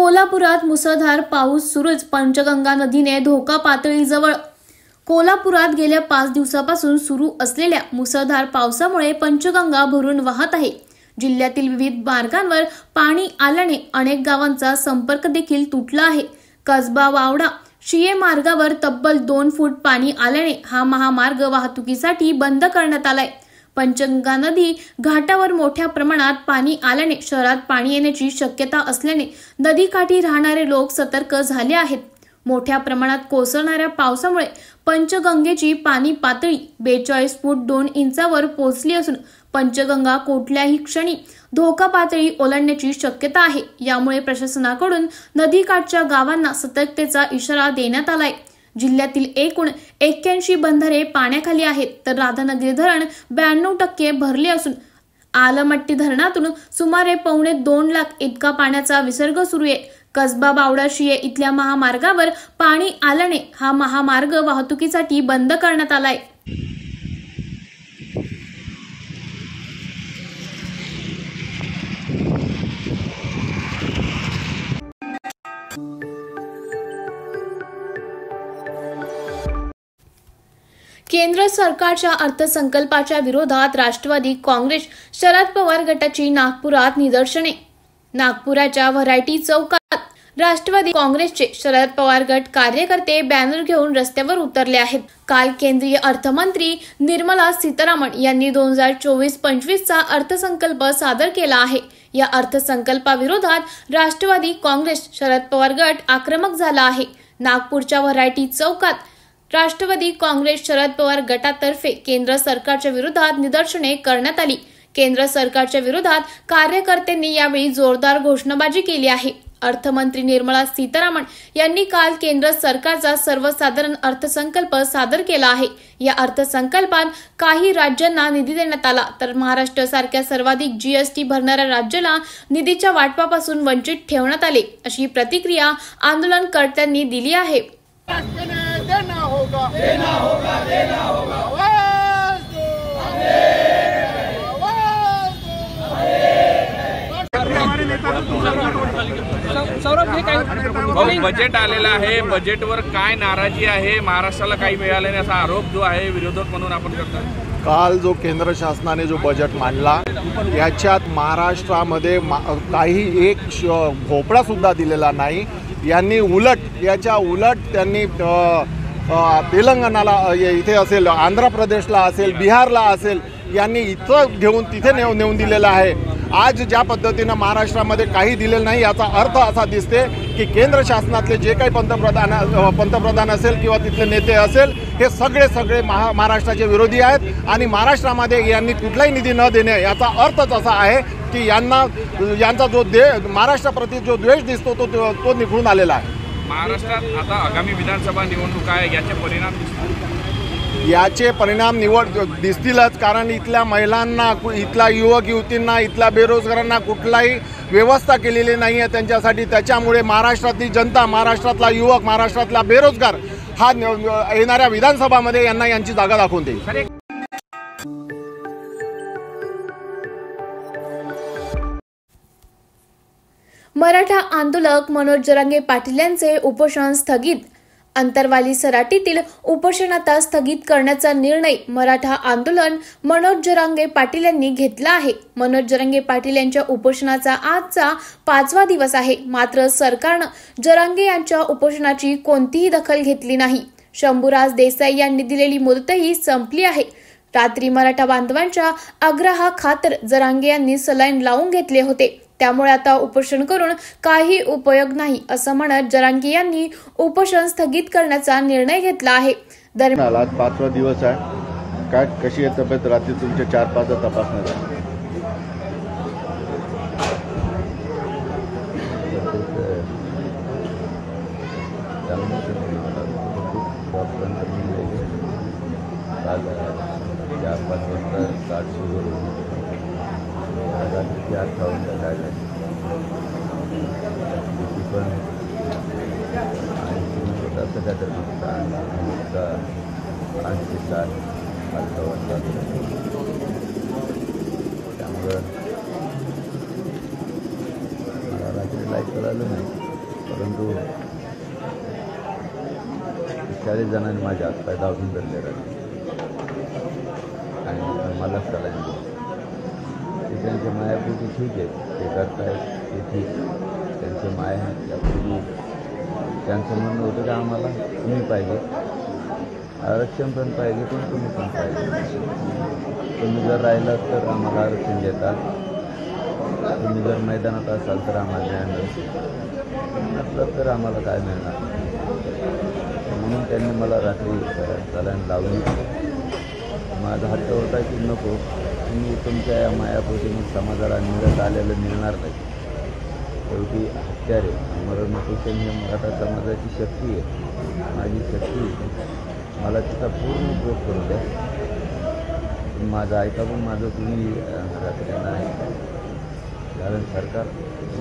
कोल्हापुरात मुसळधार पाऊस सुरूच. पंचगंगा नदीने धोका पातळीजवळ. कोल्हापुरात गेल्या 5 दिवसापासून सुरू असलेल्या मुसळधार पावसामुळे पंचगंगा भरून वाहत आहे. जिल्ह्यातील विविध मार्गांवर पाणी आल्याने अनेक गावांचा संपर्क देखील तुटला आहे. कसबा वावडा शिये मार्गावर तब्बल 2 फूट पाणी आल्याने हा महामार्ग वाहतुकीसाठी बंद करण्यात आलाय. पंचगंगा नदी घाटावर मोठ्या प्रमाणात पाणी आल्याने शहरात पाणी येण्याची शक्यता असल्याने नदीकाठी राहणारे लोक सतर्क झाले आहेत. मोठ्या प्रमाणात कोसळणाऱ्या पावसामुळे पंचगंगेची पाणी पातळी 42 फूट 2 इंचावर पोहोचली असून पंचगंगा कुठल्याही क्षणी धोका पातळी ओलांडण्याची शक्यता आहे. यामुळे प्रशासनाकडून नदीकाठच्या गावांना सतर्कतेचा इशारा देण्यात आलाय. जिल्ह्यातील एकूण 81 बंधारे पाण्याखाली आहेत, तर राधानगरी धरण 92% भरले असून आलमट्टी धरणातून सुमारे 1.25 लाख इतका पाण्याचा विसर्ग सुरू आहे. कसबा बावडा शिये इथल्या महामार्गावर पाणी आल्याने हा महामार्ग वाहतुकीसाठी बंद करण्यात आलाय. केंद्र सरकारच्या अर्थसंकल्पाच्या विरोधात राष्ट्रवादी काँग्रेस शरद पवार गटाची नागपुरात निदर्शने. नागपुराच्या व्हरायटी चौकात राष्ट्रवादी काँग्रेसचे शरद पवार गट कार्यकर्ते बॅनर घेऊन रस्त्यावर उतरले आहेत. काल केंद्रीय अर्थमंत्री निर्मला सीतारामन यांनी 2024-25 चा अर्थसंकल्प सादर केला आहे. या अर्थसंकल्पाविरोधात राष्ट्रवादी काँग्रेस शरद पवार गट आक्रमक झाला आहे. नागपूरच्या व्हरायटी चौकात राष्ट्रवादी काँग्रेस शरद पवार गटातर्फे केंद्र सरकारच्या विरोधात निदर्शने करण्यात आली. केंद्र सरकारच्या विरोधात कार्यकर्त्यांनी यावेळी जोरदार घोषणाबाजी केली आहे. अर्थमंत्री निर्मला सीतारामन यांनी काल केंद्र सरकारचा सर्वसाधारण अर्थसंकल्प सादर केला आहे. या अर्थसंकल्पात काही राज्यांना निधी देण्यात आला, तर महाराष्ट्र सारख्या सर्वाधिक जीएसटी भरणाऱ्या राज्याला निधीच्या वाटपापासून वंचित ठेवण्यात आले, अशी प्रतिक्रिया आंदोलनकर्त्यांनी दिली आहे. देना होगा, देना होगा, देना होगा। बजेट आलेला आहे, बजेटवर काय नाराजी आहे, महाराष्ट्राला काही मिळाले नाही असा आरोप जो आहे विरोधक म्हणून आपण करतो. काल जो केंद्र शासनाने जो बजेट मांडला याच्यात महाराष्ट्रामध्ये काही एक भोपळा सुद्धा दिलेला नाही. यांनी याच्या उलट त्यांनी तेलंगणाला इथे असेल, आंध्र प्रदेशला असेल, बिहारला असेल, यांनी इथं घेऊन तिथे नेऊन दिलेलं आहे. आज ज्या पद्धतीनं महाराष्ट्रामध्ये काही दिलेलं नाही याचा अर्थ असा दिसते की केंद्र शासनातले जे काही पंतप्रधान असेल किंवा तिथले नेते असेल हे सगळे महाराष्ट्राचे विरोधी आहेत आणि महाराष्ट्रामध्ये यांनी कुठलाही निधी न देणे याचा अर्थच असा आहे की यांचा जो महाराष्ट्राप्रती जो द्वेष दिसतो तो निघून आलेला आहे. महाराष्ट्रात आता आगामी विधानसभा निवडणूक आहे, याचे परिणाम दिसतीलच. कारण इथल्या महिलांना, इथल्या युवक युवतींना, इथल्या बेरोजगारांना कुठलाही व्यवस्था केलेली नाही आहे त्यांच्यासाठी. त्याच्यामुळे महाराष्ट्रातली जनता, महाराष्ट्रातला युवक, महाराष्ट्रातला बेरोजगार हा येणाऱ्या विधानसभामध्ये यांना यांची जागा दाखवून देईल. मराठा आंदोलक मनोज जरांगे पाटील यांचे उपोषण स्थगित. अंतरवाली सराटीतील उपोषण आता स्थगित करण्याचा निर्णय मराठा आंदोलन मनोज जरांगे पाटील यांनी घेतला आहे. मनोज जरांगे पाटील यांच्या उपोषणाचा आजचा 5वा दिवस आहे. मात्र सरकारनं जरांगे यांच्या उपोषणाची कोणतीही दखल घेतली नाही. शंभूराज देसाई यांनी दिलेली मुदतही संपली आहे. रात्री मराठा बांधवांच्या आग्रहाखातर जरांगे यांनी सलाईन लावून घेतले होते. त्यामुळे आता उपोषण करून काही उपयोग नाही असं म्हणत जरांगे यांनी उपोषण स्थगित करण्याचा निर्णय घेतला आहे. दरम्यान आज 5वा दिवस आहे. काय कशी आहे तब्येत? रात्री तुमच्या 4-5 तपासण्या झाल्या. त्यामुळं मला रात्री लाईट कळालं नाही. परंतु 40 जणांनी माझ्या हातपाय दाबून धरले राहिले आणि मला सलाईन दिली. ते त्यांच्या मायापोटी ठीक आहे, ते करतायत ते ठीक, त्यांचे माया त्यापूर्वी त्यांचं म्हणणं होतं की आम्हाला तुम्ही पाहिजे, आरक्षण पण पाहिजे, पण तुम्ही पण पाहिजे. तुम्ही जर राहिलात तर आम्हाला आरक्षण देतात, तुम्ही जर मैदानात असाल तर आम्हाला न्याय मिळेल, नसलं तर आम्हाला काय मिळणार. म्हणून त्यांनी मला रात्री सलाईन लावली. माझा हट्ट होता की नको, तुम्ही तुमच्या या मायापोटी मग समाजाला मिळत आलेलं मिळणार नाही. शेवटी हत्यारे मरणोपशन हे मराठा समाजाची शक्ती आहे, माझी शक्ती आहे. मला तिचा पूर्ण उपयोग करू द्या. माझं ऐका पण माझं तुम्ही रात्री नाही, कारण सरकार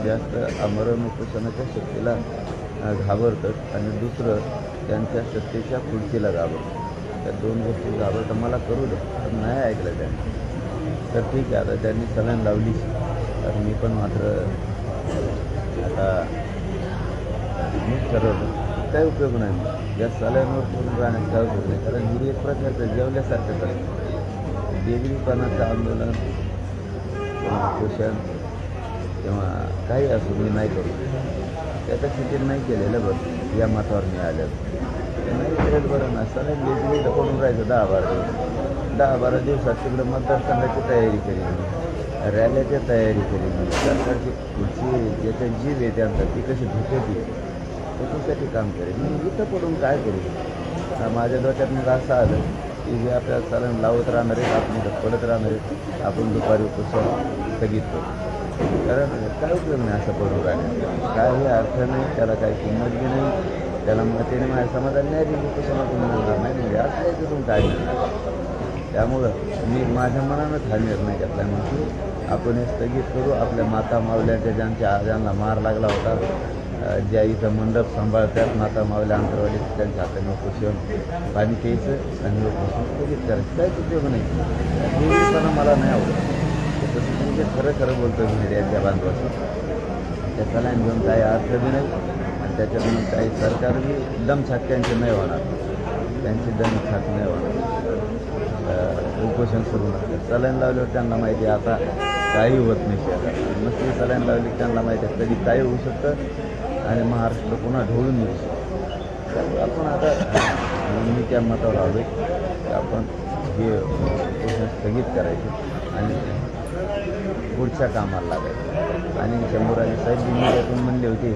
जास्त मरण उपोषणाच्या शक्तीला घाबरतं आणि दुसरं त्यांच्या सत्तेच्या खुर्चीला घाबरतं. त्या दोन गोष्टी घाबरतं. मला करू द्या, पण नाही ऐकलं त्यांनी. तर ठीक आहे, आता त्यांनी सलाईन लावली, तर मी पण मात्र आता मीच ठरवलं काही उपयोग नाही. या सलाईनवर पूर्ण राहण्यात काय उपयोग नाही, कारण ही एक प्रकारचं जेवल्यासारखं आहे. बेगरीपणाचं आंदोलन पोषण किंवा काही असू मी नाही करू, त्याच्या स्थितीत नाही केलेलं बरं. या मतावर मी आलं नाही केलेलं बरं ना. सलाईन बेगरी पडून राहायचं 10-12 दिवसात तिकडं मतदारसंघाची तयारी केली मी, रॅल्याची तयारी केली मी, सरकारची खुर्ची ज्याच्या जीव आहे त्यांचा ती कशी धुकेती त्याच्यासाठी काम करेल. मी इथं पडून काय करू. माझ्या डोक्यात मग असं आलं की जे आपल्याला सलाईन लावत राहणार आहेत, आपण इथं पडत राहणार आहेत, आपण दुपारी उपोषण स्थगित करू. कारण काय उपयोग नाही असं पडून राहण्यात, काही अर्थ नाही, त्याला काही किंमत बी नाही. त्याला मग त्याने माझ्या समाजाला न्याय दिली, उपोषणातून मिळणार नाही, म्हणजे असं याच्यातून काय मिळणार. त्यामुळं मी माझ्या मनानंच हा निर्णय घेतला म्हणजे आपण हे स्थगित करू. आपल्या माता मावल्याच्या ज्यांना मार लागला होता, ज्या इथं मंडप सांभाळतात माता मावल्या अंतरवाडी, त्यांच्या हाताने उपोषण पाणी प्यायचं आणि उपोषण स्थगित करायचं, काहीच उपयोग नाही. हे मला नाही आवडत. तसं म्हणजे खरं बोलतो मी मीडियाच्या बांधवाचं. त्या सलाईन घेऊन काही अर्थ बी नाही आणि त्याच्यातून काही सरकार बी दमछाक त्यांचे नाही होणार, त्यांची दमछाक नाही होणार. उपोषण सुरू नसतं. सलाईन लावल्यावर त्यांना माहिती आहे आता काही होत नाही. शहरात नसली सलाईन लावली त्यांना माहिती आहे कधी काही होऊ शकतं आणि महाराष्ट्र पुन्हा ढवळून येऊ शकतं. त्यामुळे आपण आता मी त्या मतावर आलो की आपण हे उपोषण स्थगित करायचे आणि पुढच्या कामाला लागायचं. आणि शंभूराजे साहेब मीडियातून म्हणले होते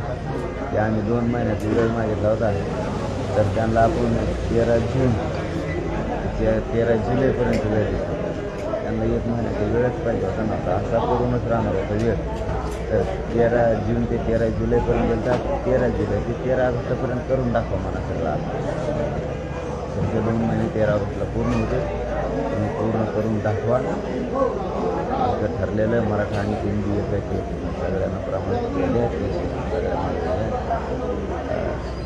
की आम्ही 2 महिन्याचा वेळ मागितला होता, तर त्यांना आपण 13 जुलैपर्यंत वेळ देतो. त्यांना 1 महिन्याचा वेळच पाहिजे होता ना, असा करूनच राहणार होता वेळ. तर 13 जून ते 13 जुलैपर्यंत गेलं, 13 जुलै ते 13 ऑगस्टपर्यंत करून दाखवा मला सगळं. तुमचे 2 महिने 13 ऑगस्टला पूर्ण होते, तुम्ही पूर्ण करून दाखवा. असं ठरलेलं मराठा आणि हिंदी याचे सगळ्यांना प्रमाणित केले आहेत, सगळ्यांना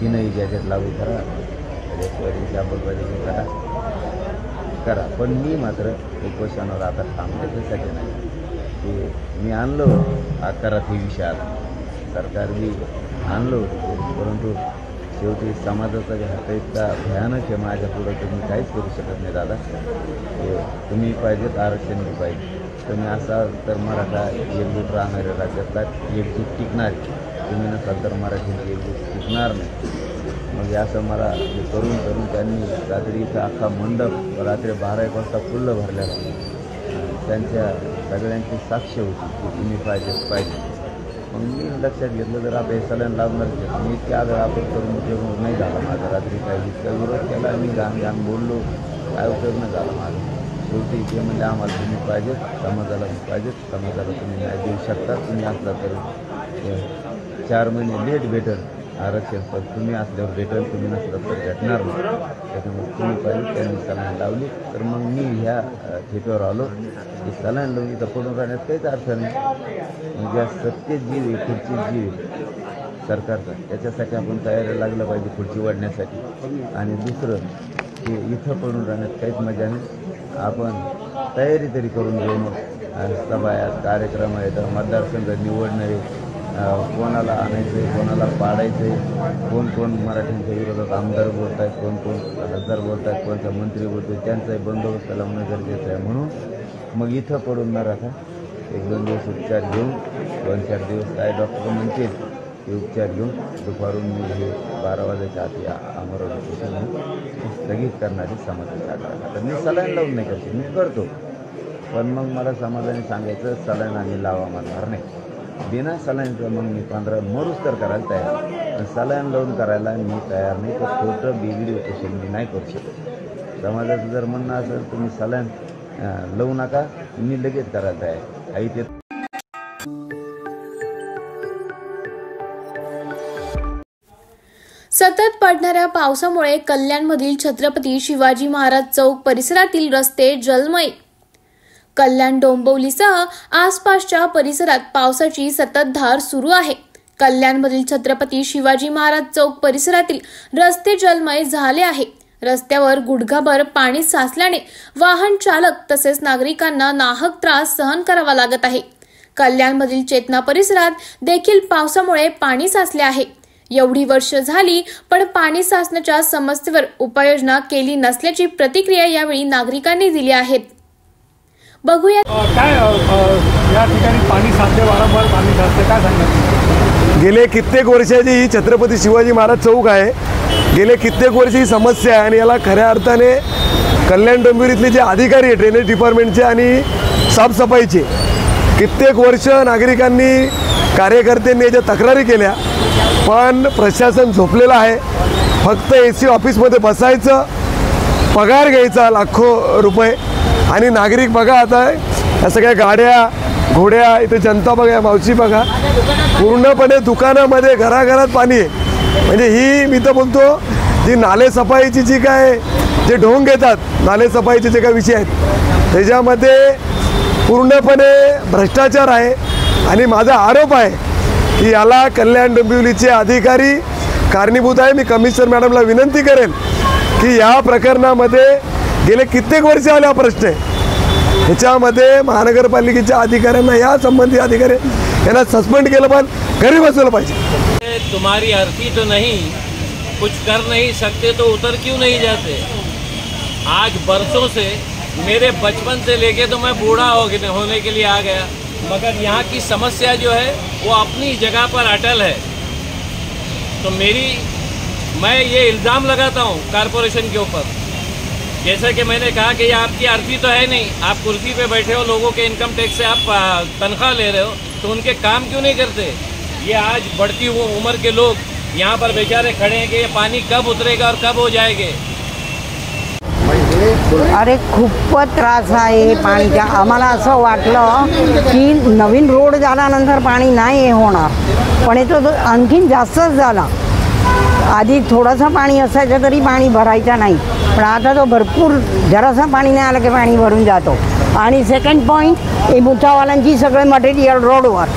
3ही जॅकेट लागू करा, रेस्टॉरंटची अंमलबजावणी करा. पण मी मात्र उपोषणावर आता थांबतो त्याच्यासाठी नाही की मी आणलो 11 ते 20 आला, सरकार बी आणलो होतं, परंतु शेवटी समाजाचा जे हात इतका भयानक आहे माझ्या पुढं, तुम्ही काहीच करू शकत नाही दादा. तुम्ही पाहिजेत आरक्षण बी पाहिजे. तुम्ही असाल तर मराठा एकजूट राहणाऱ्या राज्यातला एकजूट टिकणार. तुम्ही नसाल तर मराठीची एकजूट टिकणार नाही. मग असं मला हे करून त्यांनी रात्री इथं अख्खा मंडप रात्री 12-1 वाजता फुल्ल भरलेला. त्यांच्या सगळ्यांची साक्ष होती की तुम्ही पाहिजे. मग मी लक्षात घेतलं तर आता हे सलाईन लावणार. मी त्या वेळा आपण करून उपयोग नाही झाला माझा. रात्री काही इतका विरोध केला, मी घाण बोललो, काय उपयोग नाही झाला माझा. शेवटी ते म्हणजे आम्हाला तुम्ही पाहिजेत, समाजाला समाजाला तुम्ही न्याय देऊ शकता. तुम्ही असला तर 4 महिने लेट भेटेल आरक्षण, पण तुम्ही असल्यावर भेटेल, तुम्ही नसलं तर भेटणार नाही. त्याच्यामुळे तुम्ही पाहिजे. त्यांनी सलाईन लावली. तर मग मी ह्या ठेप्यावर आलो की सलाईन लावून इथं पडून राहण्यात काहीच अर्थ नाही. म्हणजे सत्तेत जीव आहे, खुर्चीत जीव आहे सरकारचा, त्याच्यासाठी आपण तयारीला लागलं पाहिजे खुर्ची वाढण्यासाठी. आणि दुसरं की इथं पडून राहण्यात काहीच मजा नाही. आपण तयारी तरी करून घेऊ. मग सभा आहेत, कार्यक्रम आहेत, मतदारसंघ निवडणारे कोणाला आणायचं आहे, कोणाला पाडायचं आहे, कोण कोण मराठ्यांच्या विरोधात आमदार बोलत आहेत, कोण कोण खासदार बोलत आहेत, कोणता मंत्री बोलतो आहे, त्यांचाही बंदोबस्त लावणं गरजेचं आहे. म्हणून मग इथं पडून न राहता 1-2 दिवस उपचार घेऊन 2-4 दिवस काय डॉक्टर म्हणतील ते उपचार घेऊन दुपारून मी हे 12 वाजायच्या आधी अमरावती स्थगित करणारी समाजाची आग्रह. तर मी सलाईन लावून नाही करते, मी करतो, पण मग मला समाजाने सांगायचं सलाईन आम्ही लावा म्हणणार नाही. बिना सलाईनचं मग मी 15 मरूच तर करायला तयार, पण सलाईन लावून करायला मी तयार नाही. तर खोटं बिगडी उपोषण मी नाही करू शकत. समाजाचं जर म्हणणं असेल तुम्ही सलाईन लावू नका, मी लगेच करायला तयार आहे. ते सतत पडणाऱ्या पावसामुळे कल्याणमधील छत्रपती शिवाजी महाराज चौक परिसरातील रस्ते जलमय. कल्याण डोंबिवलीसह आसपासच्या परिसरात पावसाची संततधार सुरू आहे. कल्याणमधील छत्रपती शिवाजी महाराज चौक परिसरातील रस्ते जलमय झाले आहे. रस्त्यावर गुडघाभर पाणी साचल्याने वाहन चालक तसेच नागरिकांना नाहक त्रास सहन करावा लागत आहे. कल्याणमधील चेतना परिसरात देखील पावसामुळे पाणी साचले आहे. एवढी वर्ष झाली पण पाणी साचण्याच्या समस्येवर उपाययोजना केली नसल्याची प्रतिक्रिया यावेळी नागरिकांनी दिली आहेत. बघूया काय या ठिकाणी पाणी साचते, वारंवार पाणी साचते, काय सांगणार? गेले कित्येक वर्षाची ही छत्रपती शिवाजी महाराज चौक आहे. गेले कित्येक वर्ष ही समस्या आहे आणि याला खऱ्या अर्थाने कल्याण डोंबिवलीतले जे अधिकारी आहे ड्रेनेज डिपार्टमेंटचे आणि साफसफाईचे कित्येक वर्ष नागरिकांनी कार्यकर्त्यांनी याच्या तक्रारी केल्या, पण प्रशासन झोपलेलं आहे. फक्त AC ऑफिसमध्ये बसायचं, पगार घ्यायचा लाखो रुपये आणि नागरिक बघा आता या सगळ्या गाड्या घोड्या, इथे जनता बघा, मावशी बघा, पूर्णपणे दुकानामध्ये घराघरात पाणी आहे. म्हणजे ही मी तर बोलतो जी नालेसफाईची जी काय जे ढोंग घेतात, नालेसफाईचे जे काय विषय आहेत त्याच्यामध्ये पूर्णपणे भ्रष्टाचार आहे. आणि माझा आरोप आहे की याला कल्याण डोंबिवलीचे अधिकारी कारणीभूत आहे. मी कमिशनर मॅडमला विनंती करेन की या प्रकरणामध्ये गेले कित्येक वर्ष आले हा प्रश्न आहे, ह्याच्यामध्ये महानगरपालिकेच्या अधिकाऱ्यांना, या संबंधित अधिकारी यांना सस्पेंड केलं, पण घरी बसवलं पाहिजे. तुम्हारी अर्थी तो नहीं, कुछ कर नहीं सकते तो उतर क्यों नहीं जाते? आज बरसों से, मेरे बचपन से लेके तो मैं बूढ़ा होने के लिए आ गया, मगर यहाँ की समस्या जो है वो अपनी जगह पर अटल है. तो मैं ये इल्ज़ाम लगाता हूँ कारपोरेशन के ऊपर, जैसा कि मैंने कहा कि ये आपकी अर्थी तो है नहीं, आप कुर्सी पे बैठे हो, लोगों के इनकम टैक्स से आप तनख्वाह ले रहे हो, तो उनके काम क्यों नहीं करते? ये आज बढ़ती हुई उम्र के लोग यहाँ पर बेचारे खड़े हैं कि ये पानी कब उतरेगा और कब हो जाएंगे. अरे खूपच त्रास आहे पाणीचा. आम्हाला असं वाटलं की नवीन रोड झाल्यानंतर पाणी नाही होणार, पण इथं आणखीन जास्तच झाला. आधी थोडंसं पाणी असायचं तरी पाणी भरायचं नाही, पण आता तो भरपूर, जरासं पाणी नाही आलं की पाणी भरून जातो. आणि सेकंड पॉईंट, हे मुठावाल्यांची सगळे मटेरियल रोडवर,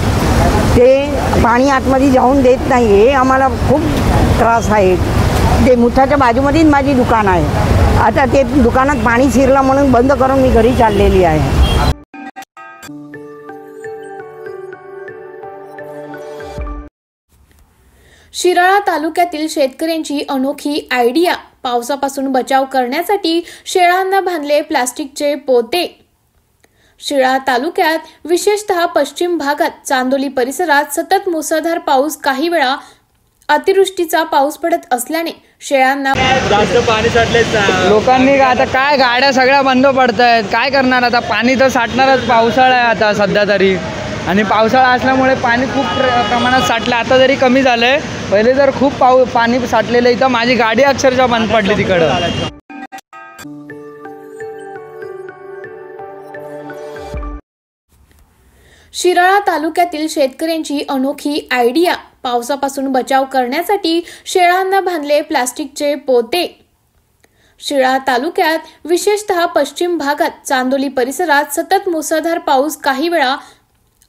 ते पाणी आतमध्ये जाऊन देत नाही. हे आम्हाला खूप त्रास आहे. ते मुठाच्या बाजूमध्येच माझी दुकान आहे. आता ते दुकानात पाणी शिरलं म्हणून बंद करून मी घरी चाललेली आहे. शिराळा तालुक्यातील शेतकऱ्यांची अनोखी आयडिया. पावसापासून बचाव करण्यासाठी शेळ्यांना बांधले प्लास्टिकचे पोते. शिराळा तालुक्यात विशेषतः पश्चिम भागात चांदोली परिसरात सतत मुसळधार पाऊस, काही वेळा अतिवृष्टीचा पाऊस पडत असल्याने शेळ्यांना जास्त पाणी साठले. लोकांनी आता काय, गाड्या सगळ्या बंद पडत आहेत, काय करणार आता? पाणी तर साठणारच. पावसाळा आहे आता सध्या तरी, आणि पावसाळा असल्यामुळे पाणी खूप प्रमाणात साठलं. आता जरी कमी झालं आहे, पहिले तर खूप पाणी साठलेलं. इथं माझी गाडी अक्षरशः बंद पडली तिकडं. शिराळा तालुक्यातील शेतकऱ्यांची अनोखी आयडिया. पावसापासून बचाव करण्यासाठी शेळ्यांना बांधले प्लास्टिकचे पोते. शिराळा तालुक्यात विशेषतः पश्चिम भागात चांदोली परिसरात सतत मुसळधार पाऊस, काही वेळा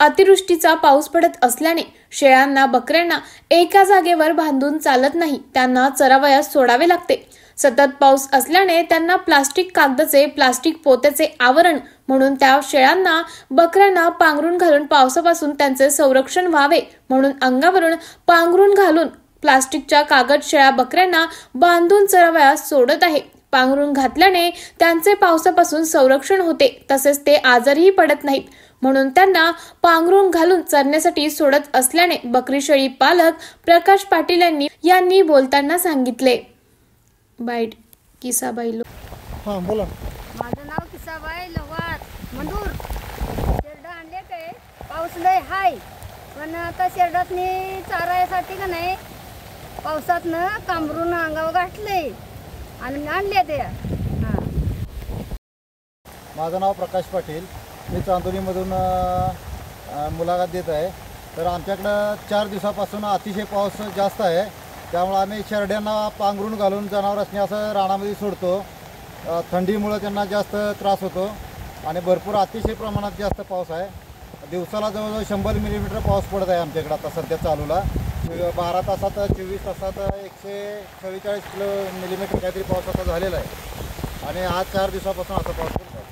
अतिवृष्टीचा पाऊस पडत असल्याने शेळ्यांना, बकऱ्यांना एका जागेवर बांधून चालत नाही. त्यांना चरावयास सोडावे लागते. सतत पाऊस असल्याने त्यांना प्लास्टिक कागदाचे प्लास्टिक पोत्याचे आवरण म्हणून त्या शेळ्यांना बकऱ्यांना पांघरून घालून पावसापासून त्यांचे संरक्षण व्हावे म्हणून अंगावरून पांघरून घालून प्लास्टिकच्या कागद शेळ्या बकऱ्यांना बांधून चरावयास सोडत आहे। पांघरून घातल्याने त्यांचे पावसापासून संरक्षण होते, तसेच ते आजारही पडत नाहीत म्हणून त्यांना पांघरून घालून चरण्यासाठी सोडत असल्याने बकरी शेळी पालक प्रकाश पाटील यांनी बोलताना सांगितले। बाईट किसाबाई बोला। माझं नाव किसाबाई लवाद मंडूर। शेरडा आणले काय पाऊस लय हाय, पण आता शेरडातनी चारायसाठी का नाही पावसातनं कांबरून अंगावर गाठले आणि आणले ते। माझं नाव प्रकाश पाटील, मी चांदोलीमधून मुलाखत देत आहे। तर आमच्याकडं 4 दिवसापासून अतिशय पाऊस जास्त आहे, त्यामुळे आम्ही शेरड्यांना पांघरून घालून जनावरांनी असं रानामध्ये सोडतो। थंडीमुळे त्यांना जास्त त्रास होतो आणि भरपूर अतिशय प्रमाणात जास्त पाऊस आहे। दिवसाला जवळजवळ 100 मिलीमीटर पाऊस पडत आहे आमच्याकडे आता सध्या चालूला। 12 तासात 24 तासात 144 मिलीमीटर काहीतरी पाऊस आता झालेला आहे आणि आज 4 दिवसापासून असा पाऊस पडत आहे।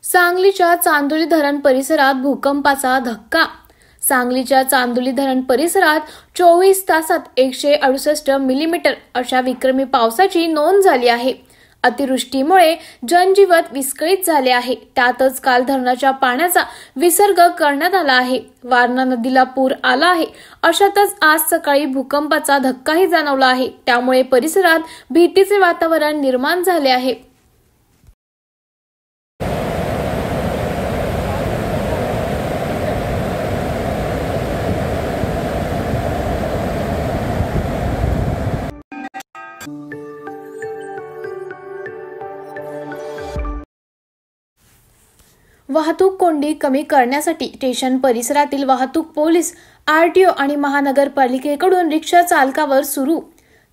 सांगलीच्या चांदोली धरण परिसरात भूकंपाचा धक्का। सांगलीच्या चांदोली धरण परिसरात 24 तासात 168 मिलीमीटर अशा विक्रमी पावसाची नोंद झाली आहे। अतिवृष्टीमुळे जनजीवन विस्कळीत झाले आहे। त्यातच काल धरणाच्या पाण्याचा विसर्ग करण्यात आला आहे। वारणा नदीला पूर आला आहे। अशातच आज सकाळी भूकंपाचा धक्काही जाणवला आहे, त्यामुळे परिसरात भीतीचे वातावरण निर्माण झाले आहे। वाहतूक कोंडी कमी करण्यासाठी स्टेशन परिसरातील वाहतूक पोलीस, आरटीओ आणि महानगरपालिकेकडून रिक्षा चालकावर सुरू।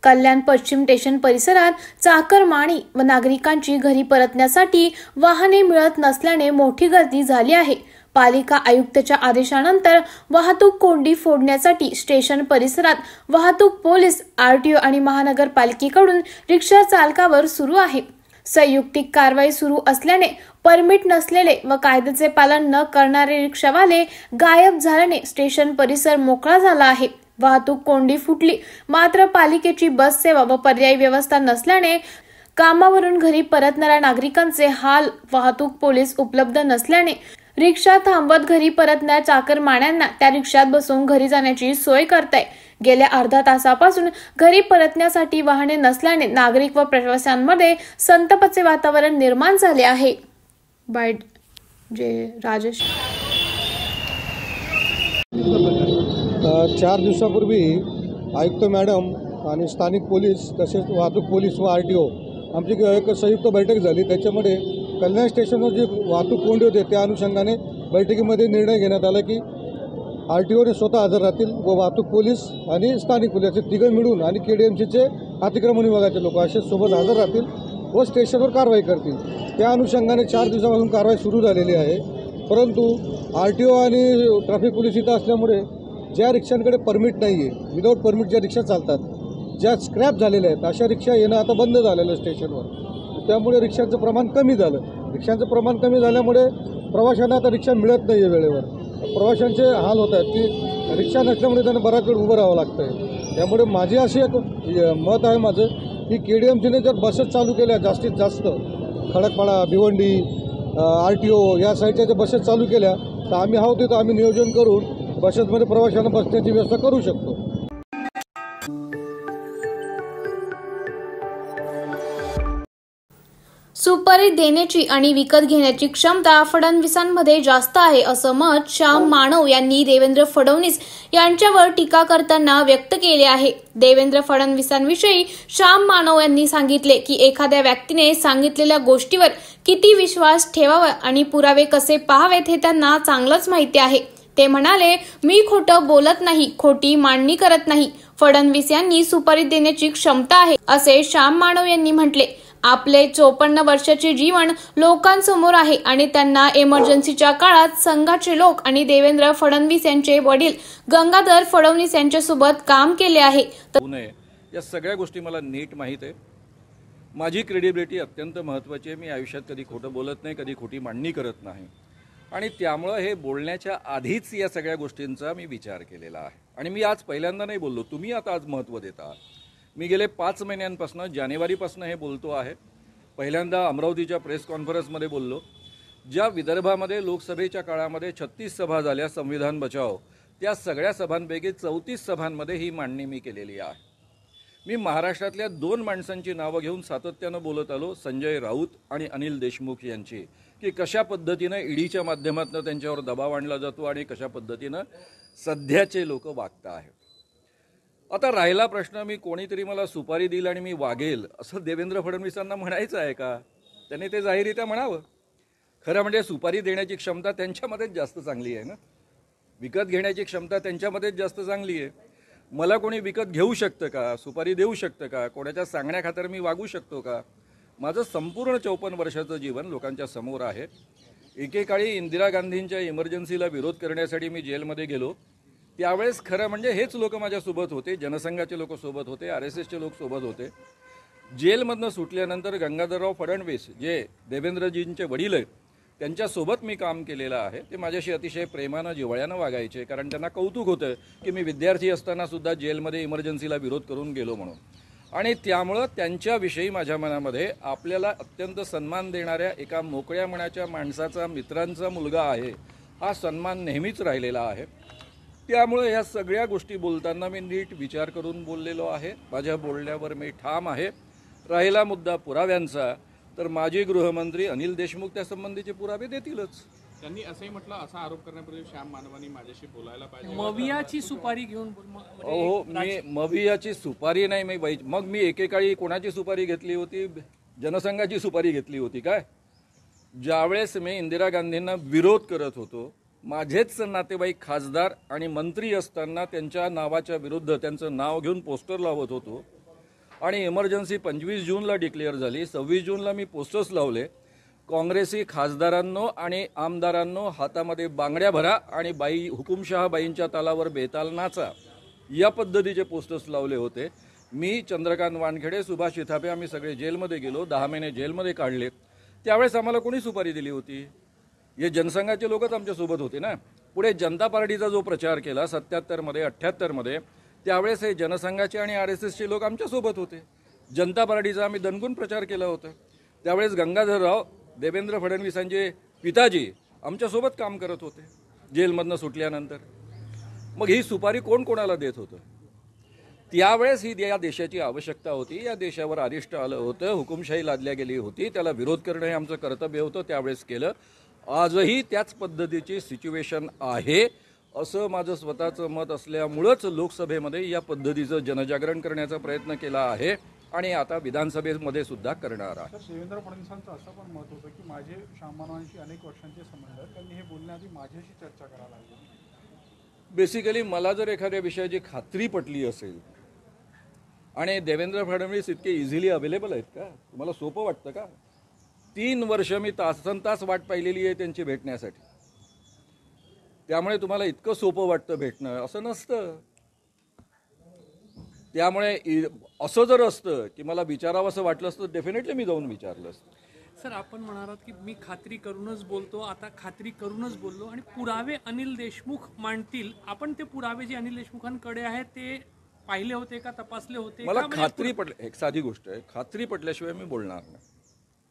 कल्याण पश्चिम स्टेशन परिसरात चाकरमानी व नागरिकांची घरी परतण्यासाठी वाहने मिळत नसल्याने मोठी गर्दी झाली आहे। पालिका आयुक्ताच्या आदेशानंतर वाहतूक कोंडी फोडण्यासाठी स्टेशन परिसरात वाहतूक पोलीस, आरटीओ आणि महानगरपालिकेकडून रिक्षा चालकावर सुरू आहे। संयुक्तिक कारवाई सुरू असल्याने परमिट नसलेले व कायद्याचे पालन न करणारे रिक्षावाले गायब झाल्याने स्टेशन परिसर मोकळा झाला आहे। वाहतूक कोंडी फुटली, मात्र पालिकेची बस सेवा व पर्यायी व्यवस्था नसल्याने कामावरून घरी परतणाऱ्या नागरिकांचे हाल। वाहतूक पोलीस उपलब्ध नसल्याने रिक्षा थांबवत घरी परतणाऱ्या चाकरमान्यांना त्या रिक्षात बसून घरी जाण्याची सोय करताय। गेल्या अर्धा तासापासून घरी परतण्यासाठी वाहने नसल्याने नागरिक व प्रवाशांमध्ये संतापाचे वातावरण निर्माण झाले आहे। बाईट राजेश। 4 दिवसापूर्वी आयुक्त मॅडम आणि स्थानिक पोलीस तसेच वाहतूक पोलीस व आरटीओ आमची एक संयुक्त बैठक झाली। त्याच्यामध्ये कल्याण स्टेशनवर जी वाहतूक कोंडी होते त्या अनुषंगाने बैठकीमध्ये निर्णय घेण्यात आला की आरटीओने स्वतः हजर राहतील व वाहतूक पोलीस आणि स्थानिक पोलीस असे तिघं मिळून आणि केडीएमसीचे अतिक्रमण विभागाचे लोक असे सोबत हजर राहतील व स्टेशनवर कारवाई करतील। त्या अनुषंगाने 4 दिवसापासून कारवाई सुरू झालेली आहे, परंतु आरटीओ आणि ट्रॅफिक पोलीस इथं असल्यामुळे ज्या रिक्षांकडे परमिट नाही आहे, विदाऊट परमिट ज्या रिक्षा चालतात, ज्या स्क्रॅप झालेल्या आहेत अशा रिक्षा येणं आता बंद झालेलं आहे स्टेशनवर। त्यामुळे रिक्षांचं प्रमाण कमी झालं। रिक्षांचं प्रमाण कमी झाल्यामुळे प्रवाशांना आता रिक्षा मिळत नाही आहे वेळेवर। प्रवाशांचे हाल होत आहेत की रिक्षा नसल्यामुळे त्यांना बराच वेळ उभं राहावं लागतं आहे। त्यामुळे माझी अशी एक मत आहे माझं की केडीएमसीने जर बसेस चालू केल्या जास्तीत जास्त खडकपाडा, भिवंडी, आरटीओ या साईडच्या ज्या बसेस चालू केल्या तर आम्ही आहोत तिथं आम्ही नियोजन करून बसेसमध्ये प्रवाशांना बसण्याची व्यवस्था करू शकतो। सुपारी देण्याची आणि विकत घेण्याची क्षमता फडणवीसांमध्ये जास्त आहे असं मत श्याम मानव यांनी देवेंद्र फडणवीस यांच्यावर टीका करताना व्यक्त केले आहे। देवेंद्र फडणवीसांविषयी श्याम मानव यांनी सांगितले की एखाद्या व्यक्तीने सांगितलेल्या गोष्टीवर किती विश्वास ठेवावा आणि पुरावे कसे पाहावेत हे त्यांना चांगलंच माहिती आहे। ते म्हणाले, मी खोटं बोलत नाही, खोटी मांडणी करत नाही। फडणवीस यांनी सुपारी देण्याची क्षमता आहे असे श्याम मानव यांनी म्हटले। आपले 54 वर्षाचे जीवन लोकांसमोर आहे आणि त्यांना इमर्जन्सीच्या काळात संघाचे लोक आणि देवेंद्र फडणवीस यांचे वडील गंगाधर फडणवीस यांच्यासोबत काम केले आहे. या सगळ्या गोष्टी मला नीट माहीत आहे. माझी क्रेडिबिलिटी अत्यंत महत्त्वाची आहे. मी आयुष्यात कधी खोटं बोलत नाही, कधी खोटी मांडणी करत नाही आणि त्यामुळं हे बोलण्याच्या आधीच या सगळ्या गोष्टींचा मी विचार केलेला आहे. आणि मी आज पहिल्यांदा नाही बोललो, तुम्ही आता आज महत्त्व देता. मी गेले 5 महिन्यांपासून जानेवारीपासून हे बोलतो आहे. पहिल्यांदा अमरावतीच्या प्रेस कॉन्फरन्समध्ये बोललो. ज्या विदर्भामध्ये लोकसभेच्या काळामध्ये 36 सभा झाल्या संविधान बचाव, त्या सगळ्या सभांपैकी 34 सभांमध्ये ही मांडणी मी केलेली आहे. मी महाराष्ट्रातल्या 2 माणसांची नावं घेऊन सातत्यानं बोलत आलो, संजय राऊत आणि अनिल देशमुख यांची, की कशा पद्धतीनं ईडीच्या माध्यमातून त्यांच्यावर दबाव आणला जातो आणि कशा पद्धतीनं सध्याचे लोक वागत आहेत. आता राहिला प्रश्न, मी कोणीतरी मला सुपारी दिली आणि मी वागेल असं देवेंद्र फडणवीसांना म्हणायचं आहे का? त्यांनी ते जाहीररित्या म्हणावं. खरं म्हणजे सुपारी देण्याची क्षमता त्यांच्यामध्येच जास्त चांगली आहे ना, विकत घेण्याची क्षमता त्यांच्यामध्येच जास्त चांगली आहे. मला कोणी विकत घेऊ शकतं का? सुपारी देऊ शकतं का? कोणाच्या सांगण्याखातर मी वागू शकतो का? माझं संपूर्ण 54 वर्षाचं जीवन लोकांच्या समोर आहे. एकेकाळी इंदिरा गांधींच्या इमर्जन्सीला विरोध करण्यासाठी मी जेलमध्ये गेलो. त्यावेळेस खरं म्हणजे हेच लोक माझ्यासोबत होते, जनसंघाचे लोक सोबत होते, RSSचे लोक सोबत होते. जेलमधनं सुटल्यानंतर गंगाधरराव फडणवीस जे देवेंद्रजींचे वडील आहेत त्यांच्यासोबत मी काम केलेलं आहे. ते माझ्याशी अतिशय प्रेमानं जिव्हाळ्यानं वागायचे, कारण त्यांना कौतुक होतं की मी विद्यार्थी असतानासुद्धा जेलमध्ये इमर्जन्सीला विरोध करून गेलो म्हणून. आणि त्यामुळं त्यांच्याविषयी माझ्या मनामध्ये आपल्याला अत्यंत सन्मान देणाऱ्या एका मोकळ्या मनाच्या माणसाचा, मित्रांचा मुलगा आहे, हा सन्मान नेहमीच राहिलेला आहे. त्यामुळे ह्या सगळ्या गोष्टी बोलताना मी नीट विचार करून बोललेलो आहे. माझ्या बोलण्यावर मी ठाम आहे. राहिला मुद्दा पुराव्यांचा, तर माजी गृहमंत्री अनिल देशमुख त्यासंबंधीचे पुरावे देतीलच. त्यांनी असंही म्हटलं, असा आरोप करण्यापूर्वी श्याम मानवानी माझ्याशी बोलायला पाहिजे. मवियाची सुपारी घेऊन हो, मी मवियाची सुपारी नाही, मग मी एकेकाळी कोणाची सुपारी घेतली होती? जनसंघाची सुपारी घेतली होती काय? ज्यावेळेस मी इंदिरा गांधींना विरोध करत होतो, माझेच नातेवाईक खासदार आणि मंत्री असताना त्यांच्या नावाच्या विरुद्ध त्यांचं नाव घेऊन पोस्टर लावत होतो आणि इमर्जन्सी 25 जूनला डिक्लेअर झाली. 26 जूनला मी पोस्टर्स लावले. काँग्रेसी खासदारांनो आणि आमदारांनो हातामध्ये बांगड्या भरा आणि हुकुमशहाबाईंच्या तालावर बेताल नाचा, या पद्धतीचे पोस्टर्स लावले होते. मी, चंद्रकांत वानखेडे, सुभाष शिथापे आम्ही सगळे जेलमध्ये गेलो. 10 महिने जेलमध्ये काढले. त्यावेळेस आम्हाला कोणी सुपारी दिली होती? हे जनसंघाचे लोकच आमच्यासोबत होते ना. पुढे जनता पार्टीचा जो प्रचार केला 77मध्ये 78मध्ये, त्यावेळेस हे जनसंघाचे आणि RSSचे लोक आमच्यासोबत होते. जनता पार्टीचा आम्ही दणकून प्रचार केला होता. त्यावेळेस गंगाधरराव देवेंद्र फडणवीसांचे पिताजी आमच्यासोबत काम करत होते जेलमधनं सुटल्यानंतर. मग ही सुपारी कोण कोणाला देत होतं? त्यावेळेस ही या देशाची आवश्यकता होती. या देशावर अरिष्ट आलं होतं, हुकुमशाही लादल्या गेली होती, त्याला विरोध करणं हे आमचं कर्तव्य होतं. त्यावेळेस केलं. आजही त्याच पद्धतीची सिच्युएशन आहे असं माझं स्वतःचं मत असल्यामुळंच लोकसभेमध्ये या पद्धतीचं जनजागरण करण्याचा प्रयत्न केला आहे आणि आता विधानसभेमध्ये सुद्धा करणार आहे. देवेंद्र फडणवीसांचं असं पण मत होतं की माझे श्याममानवांशी अनेक वर्षांचे संबंध, त्यांनी हे बोलण्याआधी माझ्याशी चर्चा करायला लागली. बेसिकली मला जर एखाद्या विषयाची खात्री पटली असेल आणि देवेंद्र फडणवीस इतके इझिली अवेलेबल आहेत का? तुम्हाला सोपं वाटतं का? 3 वर्ष मी तासनतास वाट पाहिलेली आहे त्यांची भेटण्यासाठी. त्यामुळे तुम्हाला इतकं सोपं वाटतं भेटणं असं नसतं. त्यामुळे असं जर असतं की मला विचारावं असं वाटलं असतं, डेफिनेटली मी जाऊन विचारलं असतं. सर, आपण म्हणालात की मी खात्री करूनच बोलतो, आता खात्री करूनच बोललो आणि पुरावे अनिल देशमुख मांडतील. आपण ते पुरावे जे अनिल देशमुखांकडे आहेत ते पाहिले होते का, तपासले होते? मला खात्री पटली. एक साधी गोष्ट आहे, खात्री पटल्याशिवाय मी बोलणार नाही.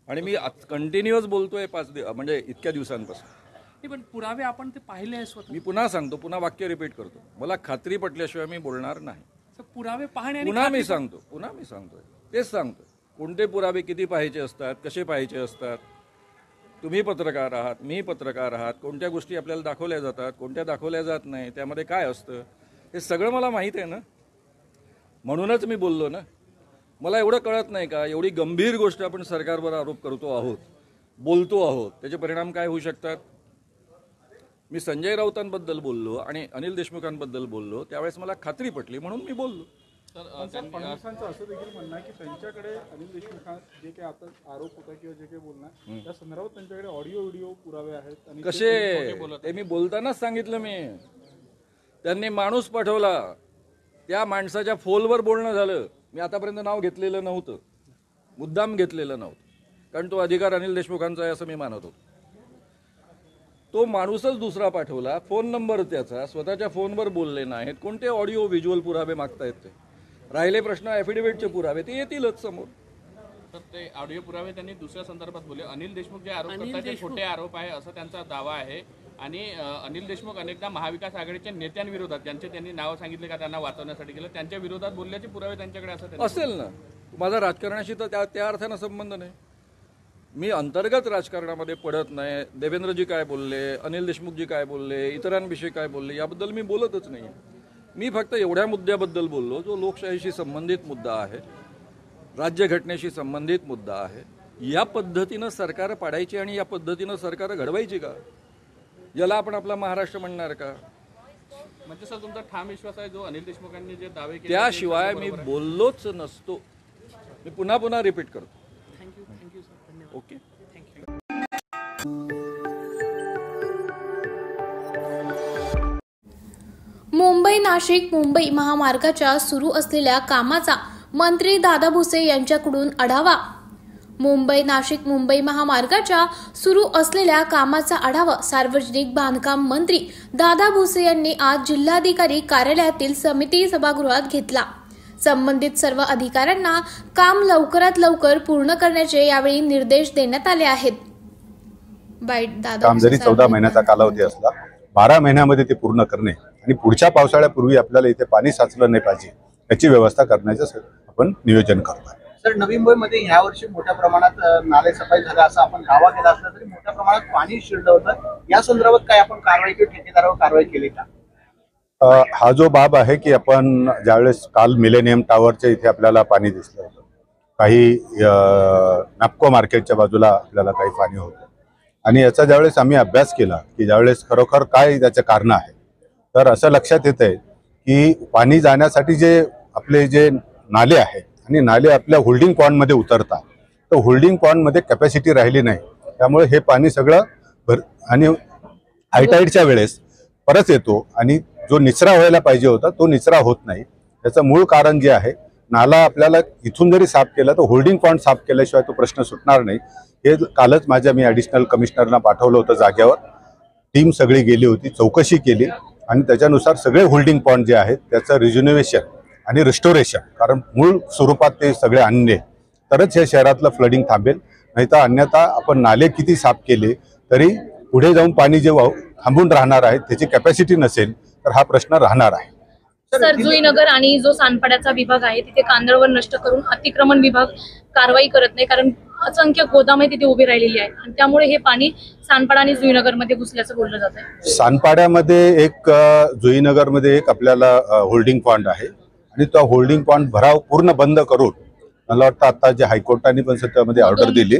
आणि मी कंटिन्युअस बोलतोय म्हणजे इतक्या दिवसांपासून. पण पुरावे आपण ते पाहिले आहे स्वतः. मी पुन्हा सांगतो, पुन्हा वाक्य रिपीट करतो, मला खात्री पटल्याशिवाय मी बोलणार नाही. पुरावे पाहणे पुन्हा मी सांगतोय तेच सांगतोय. कोणते पुरावे किती पाहायचे असतात, कसे पाहायचे असतात. तुम्ही पत्रकार आहात, मी पत्रकार आहात. कोणत्या गोष्टी आपल्याला दाखवल्या जातात, कोणत्या दाखवल्या जात नाही, त्यामध्ये काय असतं, हे सगळं मला माहीत आहे ना. म्हणूनच मी बोललो ना. मला एवढं कळत नाही का, एवढी गंभीर गोष्ट आपण सरकारवर आरोप करतो आहोत, बोलतो आहोत, त्याचे परिणाम काय होऊ शकतात. मी संजय राऊतांबद्दल बोललो आणि अनिल देशमुखांबद्दल बोललो, त्यावेळेस मला खात्री पटली म्हणून मी बोललो. फडणवीसांचं असं देखील म्हणणं आहे की त्यांच्याकडे अनिल देशमुख जे काही आता आरोप होता किंवा जे काही बोलणं त्या संदर्भात त्यांच्याकडे ऑडिओ व्हिडिओ पुरावे आहेत आणि कसे ते मी बोलतानाच सांगितलं. त्यांनी माणूस पाठवला, त्या माणसाच्या फोनवर बोलणं झालं. मी आतापर्यंत नाव घेतलेलं नव्हतं, मुद्दाम घेतलेलं नव्हतं, कारण तो अधिकार अनिल देशमुखांचा आहे असं मी मानत होतो. तो माणूसच दुसरा पाठवला, फोन नंबर त्याचा, स्वतःच्या फोनवर बोलले नाहीत. कोणते ऑडिओ व्हिज्युअल पुरावे मागतायत ते? राहिले प्रश्न ॲफिडेव्हिटचे पुरावे, ते येतीलच समोर. तर ते ऑडिओ पुरावे त्यांनी दुसऱ्या संदर्भात बोलले. अनिल देशमुख जे आरोप करतात ते खोटे आरोप आहे असं त्यांचा दावा आहे. आणि अनिल देशमुख अनेकदा महाविकास आघाडीच्या नेत्यांविरोधात, ज्यांचे त्यांनी नावं सांगितले का त्यांना वाचवण्यासाठी केलं, त्यांच्या विरोधात बोलल्याचे पुरावे त्यांच्याकडे असेल ना. माझा राजकारणाशी तर त्या अर्थानं संबंध नाही. मी अंतर्गत राजकारणामध्ये पडत नाही. देवेंद्रजी काय बोलले, अनिल देशमुखजी काय बोलले, इतरांविषयी काय बोलले याबद्दल मी बोलतच नाही. मी फक्त एवढ्या मुद्द्याबद्दल बोललो जो लोकशाहीशी संबंधित मुद्दा आहे, राज्यघटनेशी संबंधित मुद्दा आहे. या पद्धतीनं सरकार पाडायची आणि या पद्धतीनं सरकार घडवायची का? याला आपण आपला महाराष्ट्र म्हणणार का? म्हणजे सर तुमचा ठाम विश्वास आहे जो अनिल देशमुखांनी जे दावे केले त्याशिवाय मी बोललोच नसतो. मी पुन्हा पुन्हा रिपीट करतो. थँक्यू सर, धन्यवाद. ओके. मुंबई नाशिक मुंबई महामार्गाच्या सुरू असलेल्या कामाचा मंत्री दादा भुसे यांच्याकडून आढावा. मुंबई नाशिक मुंबई महामार्गाच्या सुरू असलेल्या कामाचा आढावा सार्वजनिक बांधकाम मंत्री दादा भुसे यांनी आज जिल्हाधिकारी कार्यालयातील समिती सभागृहात घेतला. संबंधित सर्व अधिकाऱ्यांना काम लवकरात लवकर पूर्ण करण्याचे यावेळी निर्देश देण्यात आले आहेत. काम जरी 14 महिन्याचा कालावधी असला, 12 महिन्यामध्ये ते पूर्ण करणे आणि पुढच्या पावसाळ्यापूर्वी आपल्याला इथे पाणी साचलं नाही पाहिजे याची व्यवस्था करण्याचं आपण नियोजन करतो. सर, नवी मुंबईमध्ये ह्या वर्षी मोठ्या प्रमाणात नाले सफाई झाला असा आपण दावा केला असला तरी मोठ्या प्रमाणात पाणी शिरलं होतं. या संदर्भात काय आपण कारवाई किंवा ठेकेदारावर कारवाई केली का? हा जो बाब आहे की आपण ज्यावेळेस काल मिलेनियम टावरच्या इथे आपल्याला पाणी दिसलं होतं, काही नॅपको मार्केटच्या बाजूला आपल्याला काही पाणी होतं आणि याचा ज्यावेळेस आम्ही अभ्यास केला की ज्यावेळेस खरोखर काय त्याचं कारण आहे, तर असं लक्षात येत आहे की पाणी जाण्यासाठी जे आपले जे नाले आहे आणि नाले आपल्या होल्डिंग पॉन्डमध्ये उतरतात, तर होल्डिंग पॉन्डमध्ये कॅपॅसिटी राहिली नाही. त्यामुळे हे पाणी सगळं आणि हायटाईडच्या वेळेस परत येतो आणि जो निचरा व्हायला पाहिजे होता तो निचरा होत नाही. त्याचं मूळ कारण जे आहे, नाला आपल्याला इथून जरी साफ केला तर होल्डिंग पॉइंट साफ केल्याशिवाय तो प्रश्न सुटणार नाही. हे कालच मी ॲडिशनल कमिशनरला पाठवलं होतं जागेवर. टीम सगळी गेली होती, चौकशी केली आणि त्याच्यानुसार सगळे होल्डिंग पॉइंट जे आहेत त्याचं रिज्युनेशन आणि रिस्टोरेशन, कारण मूळ स्वरूपात ते सगळे आणले तरच हे शहरातलं फ्लडिंग थांबेल. नाहीतर अन्यथा आपण नाले किती साफ केले तरी पुढे जाऊन पाणी जे थांबून राहणार आहे त्याची कॅपॅसिटी नसेल तर हा प्रश्न राहणार आहे. सर, जुईनगर आणि जो सानपाड्याचा विभाग आहे तिथे कांदळवन नष्ट करून अतिक्रमण विभाग कारवाई करत नाही, कारण असंख्य गोदामे तिथे उभी राहिलेली आहे आणि त्यामुळे हे पाणी सानपाडा आणि जुईनगरमध्ये घुसल्याचं बोललं जात आहे. सानपाड्यामध्ये एक, जुईनगरमध्ये एक आपल्याला होल्डिंग पॉइंट आहे आणि तो होल्डिंग पॉइंट भराव पूर्ण बंद करून मला वाटतं आता जे हायकोर्टाने पण त्यामध्ये ऑर्डर दिली,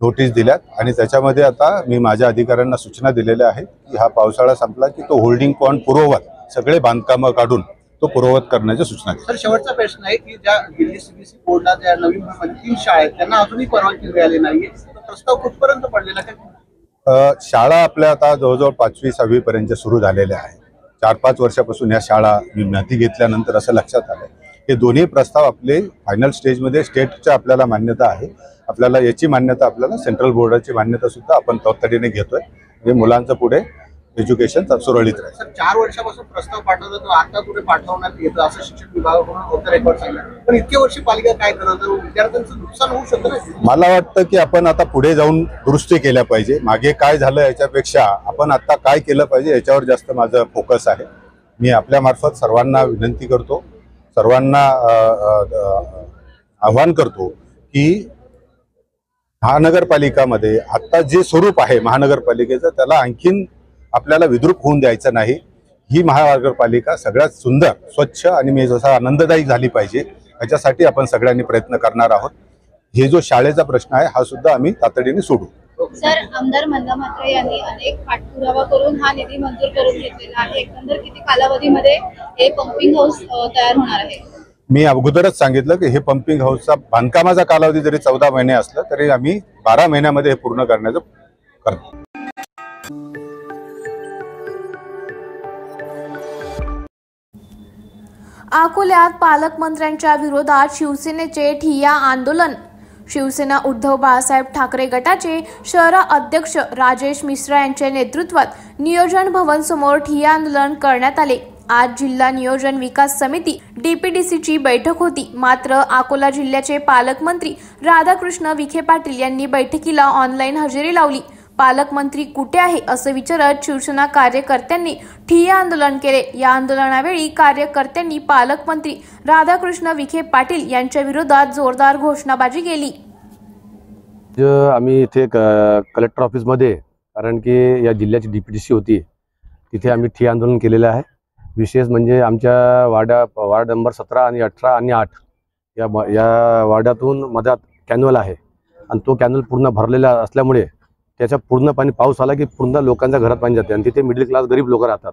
नोटीस दिल्यात आणि त्याच्यामध्ये आता मी माझ्या अधिकाऱ्यांना सूचना दिलेल्या आहेत की हा पावसाळा संपला की तो होल्डिंग पॉइंट पूर्ववत सगळे बांधकामं काढून तो पूर्ववत करण्याच्या सूचना दिल्या. सर, शेवटचा प्रश्न आहे की ज्या दिल्ली सीबीसी बोर्डला ज्या नवी मुंबईमध्ये 3 शाळा आहेत त्यांना अजूनही परवानगी मिळाली नाहीये, प्रस्ताव कुठपर्यंत पडलेला काय? शाळा आपल्या आता जवळजवळ 5वी 6वी पर्यंत सुरू झालेल्या आहेत. 4-5 वर्षापासून या शाळा मी माहिती घेतल्यानंतर असं लक्षात आलं हे दोन्ही प्रस्ताव आपले फायनल स्टेजमध्ये स्टेटच्या आपल्याला मान्यता आहे. आपल्याला याची मान्यता, आपल्याला सेंट्रल बोर्डाची मान्यता सुद्धा आपण तातडीने घेतोय म्हणजे मुलांचं पुढे एज्युकेशन सुरळीत राहील. सर, 4 वर्षापासून प्रस्ताव पाठवला तो आता कुठे पाठवण्यात येतं असं शिक्षण विभागाकडून ऑफ द रेकॉर्ड सांगितलं, पण इतक्या वर्षी पालिका काय करत विद्यार्थ्यांचं नुकसान होऊ शकतं ना? मला वाटतं की आपण आता पुढे जाऊन दुरुस्ती केल्या पाहिजे. मागे काय झालं याच्यापेक्षा आपण आता काय केलं पाहिजे याच्यावर जास्त माझं फोकस आहे. मी आपल्यामार्फत सर्वांना विनंती करतो, सर्वांना आवाहन करतो की महानगरपालिकामध्ये आता जे स्वरूप आहे महानगरपालिकेचं त्याला आणखीन आपल्याला विद्रूप होऊन द्यायचं नाही. ही महानगरपालिका सगळ्यात सुंदर, स्वच्छ आणि मी जसा आनंददायी झाली पाहिजे याच्यासाठी आपण सगळ्यांनी प्रयत्न करणार आहोत. हे जो शाळेचा प्रश्न आहे हा सुद्धा आम्ही तातडीने सोडू. सर, आमदार मंदा म्हात्रे यांनी अनेक पाठपुरावा करून हा निधी मंजूर करून घेतलेला आहे. एकंदर किती कालावधीमध्ये हे पंपिंग हाऊस तयार होणार आहे? मी अगोदरच सांगितलं की हे पंपिंग हाऊसचा बांधकामाचा कालावधी जरी 14 महिने असला तरी आम्ही 12 महिन्यामध्ये हे पूर्ण करण्याचं करतो. अकोल्यात पालकमंत्र्यांच्या विरोधात शिवसेनेचे ठिय्या आंदोलन. शिवसेना उद्धव बाळासाहेब ठाकरे गटाचे शहर अध्यक्ष राजेश मिश्रा यांच्या नेतृत्वात नियोजन भवन समोर ठिय्या आंदोलन करण्यात आले. आज जिल्हा नियोजन विकास समिती DPDCची बैठक होती. मात्र अकोला जिल्ह्याचे पालकमंत्री राधाकृष्ण विखे पाटील यांनी बैठकीला ऑनलाईन हजेरी लावली. पालकमंत्री कुठे आहे असं विचारत शिवसेना कार्यकर्त्यांनी ठिय्या आंदोलन केले. या आंदोलनावेळी कार्यकर्त्यांनी पालकमंत्री राधाकृष्ण विखे पाटील यांच्या विरोधात जोरदार घोषणाबाजी केली. आम्ही इथे कलेक्टर ऑफिसमध्ये, कारण की या जिल्ह्याची DPDC होती, तिथे आम्ही ठिय्या आंदोलन केलेलं आहे. विशेष म्हणजे आमच्या वार्ड नंबर 17 आणि 18 आणि 8 या वार्डातून मधात कॅनल आहे आणि तो कॅनल पूर्ण भरलेला असल्यामुळे त्याच्या पूर्ण पाणी, पाऊस आला की पूर्ण लोकांच्या घरात पाणी जाते आणि तिथे मिडल क्लास गरीब लोक राहतात.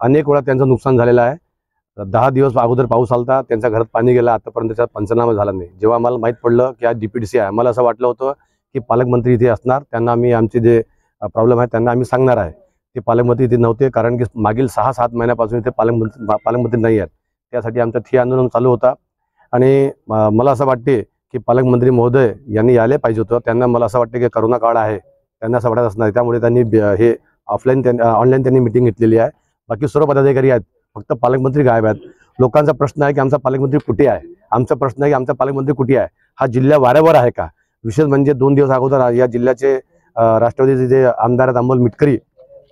अनेक वेळा त्यांचं नुकसान झालेलं आहे. 10 दिवस अगोदर पाऊस आलता, त्यांच्या घरात पाणी गेला, आतापर्यंत त्याचा पंचनामा झाला नाही. जेव्हा आम्हाला माहीत पडलं की आज DPDC आहे, आम्हाला असं वाटलं होतं की पालकमंत्री इथे असणार, त्यांना आम्ही आमचे जे प्रॉब्लेम आहे त्यांना आम्ही सांगणार आहे. ते पालकमंत्री इथे नव्हते, कारण की मागील 6-7 महिन्यापासून इथे पालकमंत्री नाही आहेत. त्यासाठी आमचं ठिय्या आंदोलन चालू होता आणि मला असं वाटते की पालकमंत्री महोदय यांनी यायला पाहिजे होतं. त्यांना मला असं वाटतं की करोना काळ आहे, त्यांना असं वाटत असणार, त्यामुळे त्यांनी हे ऑनलाईन त्यांनी मिटिंग घेतलेली आहे. बाकी सर्व पदाधिकारी आहेत, फक्त पालकमंत्री गायब आहेत. लोकांचा प्रश्न आहे की आमचा पालकमंत्री कुठे आहे, आमचा प्रश्न आहे की आमचा पालकमंत्री कुठे आहे. हा जिल्हा वाऱ्यावर आहे का? विशेष म्हणजे 2 दिवस अगोदर या जिल्ह्याचे राष्ट्रवादीचे जे आमदार आहेत अमोल मिटकरी,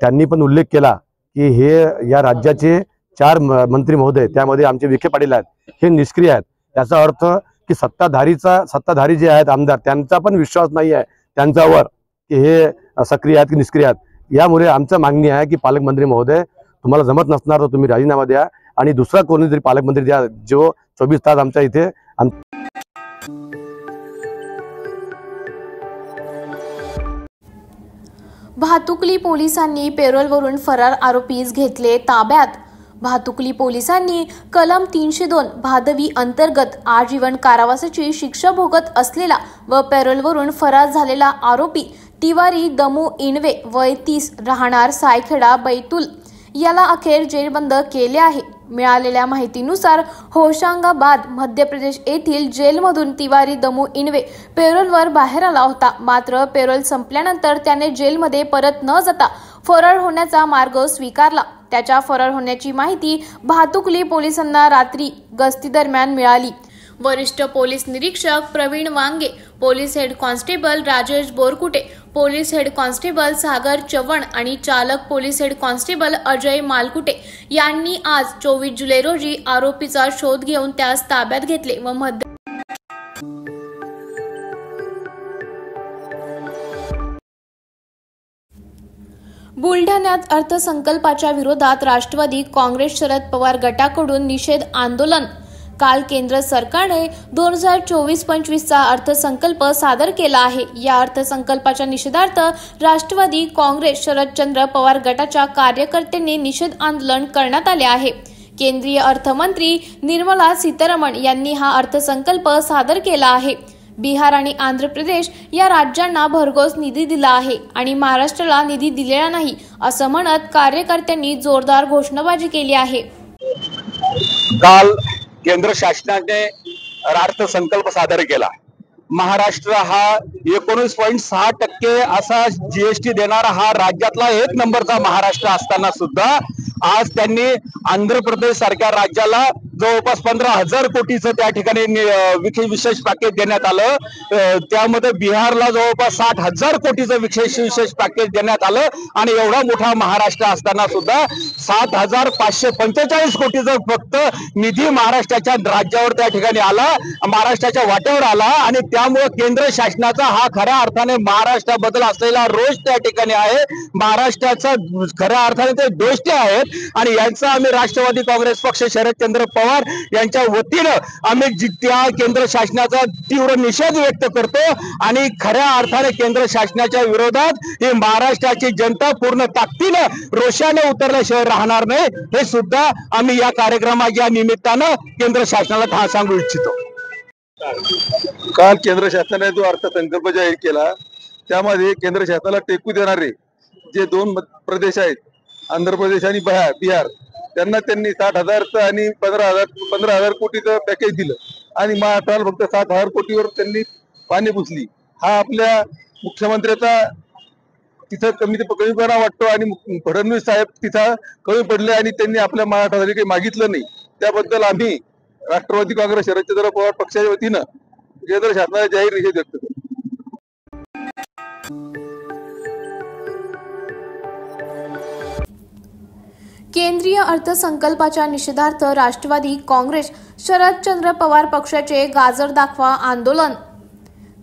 त्यांनी पण उल्लेख केला की हे या राज्याचे 4 मंत्री महोदय, त्यामध्ये आमचे विखे पाटील आहेत, हे निष्क्रिय आहेत. याचा अर्थ की सत्ताधारी जे आहेत आमदार, त्यांचा पण विश्वास नाही आहे त्यांच्यावर की हे सक्रिय आहेत की निष्क्रिय आहेत. यामुळे आमचं मागणी आहे की पालकमंत्री महोदय, तुम्हाला जमत नसणार तर तुम्ही राजीनामा द्या आणि दुसरा कोणीतरी पालकमंत्री द्या जो 24 तास आमच्या इथे. भातुकली पोलिसांनी पेरोलवरून फरार आरोपीस घेतले ताब्यात. भातुकली पोलिसांनी कलम 302 भादवी अंतर्गत आजीवन कारावासाची शिक्षा भोगत असलेला व पेरोलवरून फरार झालेला आरोपी तिवारी दमू इनवे वय 30 राहणार सायखेडा बैतूल याला अखेर जेरबंद केले आहे. मिळालेल्या माहितीनुसार होशंगाबाद मध्य प्रदेश येथील जेलमधून तिवारी दमू इनवे पेरोलवर बाहेर आला होता. मात्र पेरोल संपल्यानंतर त्याने जेलमध्ये परत न जाता फरार होण्याचा मार्ग स्वीकारला. त्याच्या फरार होण्याची माहिती भातुकली पोलिसांना रात्री गस्ती दरम्यान मिळाली. वरिष्ठ पोलीस निरीक्षक Pravin Wange, police head constable Rajesh Borkute, police head constable Sagar Chavan आणि चालक police head constable Ajay Malkute यांनी आज 24 जुलै रोजी आरोपीचा शोध घेऊन त्यास ताब्यात घेतले व बुलढाण्यात अर्थसंकल्पाच्या विरोधात राष्ट्रवादी काँग्रेस शरद पवार गटाकडून निषेध आंदोलन. काल केंद्र सरकारने 2024-25चा अर्थसंकल्प सादर केला आहे. या अर्थसंकल्पाच्या निषेधार्थ राष्ट्रवादी काँग्रेस शरदचंद्र पवार गटाच्या कार्यकर्त्यांनी निषेध आंदोलन करण्यात आले आहे. केंद्रीय अर्थमंत्री निर्मला सीतारामन यांनी हा अर्थसंकल्प सादर केला आहे. बिहार आणि आंध्र प्रदेश या राज्यांना भरघोस निधी दिला आहे आणि महाराष्ट्राला निधी दिलेला नाही असं म्हणत कार्यकर्त्यांनी जोरदार घोषणाबाजी केली आहे. काल केंद्र शासनाने अर्थसंकल्प सादर केला. महाराष्ट्र हा 19.6% असा GST देणारा हा राज्यातला 1 नंबरचा महाराष्ट्र असताना सुद्धा आज त्यांनी आंध्र प्रदेश सारख्या राज्याला जवळपास 15,000 कोटीचं त्या ठिकाणी विशेष पॅकेज देण्यात आलं. त्यामध्ये बिहारला जवळपास 60,000 कोटीचं विशेष पॅकेज देण्यात आलं आणि एवढा मोठा महाराष्ट्र असताना सुद्धा 7,545 कोटीचं फक्त निधी महाराष्ट्राच्या राज्यावर त्या ठिकाणी आला, महाराष्ट्राच्या वाट्यावर आला आणि त्यामुळे केंद्र शासनाचा हा खऱ्या अर्थाने महाराष्ट्राबद्दल असलेला रोष त्या ठिकाणी आहे. महाराष्ट्राचा खऱ्या अर्थाने ते दोषी आहेत आणि यांचा आम्ही राष्ट्रवादी काँग्रेस पक्ष शरदचंद्र पवार पवार यांच्या वतीनं आम्ही त्या केंद्र शासनाचा तीव्र निषेध व्यक्त करतो आणि खऱ्या अर्थाने केंद्र शासनाच्या विरोधात ही महाराष्ट्राची जनता पूर्ण ताकदीनं रोषाने उतरल्याशिवाय राहणार नाही, हे सुद्धा आम्ही या कार्यक्रमाच्या निमित्तानं केंद्र शासनाला सांगू इच्छितो. काल केंद्र शासनाने जो अर्थसंकल्प जाहीर केला त्यामध्ये केंद्र शासनाला टेकू देणारे जे 2 प्रदेश आहेत, आंध्र प्रदेश आणि बिहार, त्यांना त्यांनी 60,000 आणि 15,000 कोटीचं पॅकेज दिलं आणि महाराष्ट्राला फक्त 7,000 कोटीवर त्यांनी पाणी पुसली. हा आपल्या मुख्यमंत्र्याचा तिथं कमीपणा वाटतो आणि फडणवीस साहेब तिथं कमी पडले आणि त्यांनी आपल्या महाराष्ट्रासाठी काही मागितलं नाही. त्याबद्दल आम्ही राष्ट्रवादी काँग्रेस शरदचंद्र पवार पक्षाच्या वतीनं केंद्र शासनाला जाहीर निषेध व्यक्त करतो. केंद्रीय अर्थसंकल्पाच्या निषेधार्थ राष्ट्रवादी काँग्रेस शरदचंद्र पवार पक्षाचे गाजर दाखवा आंदोलन.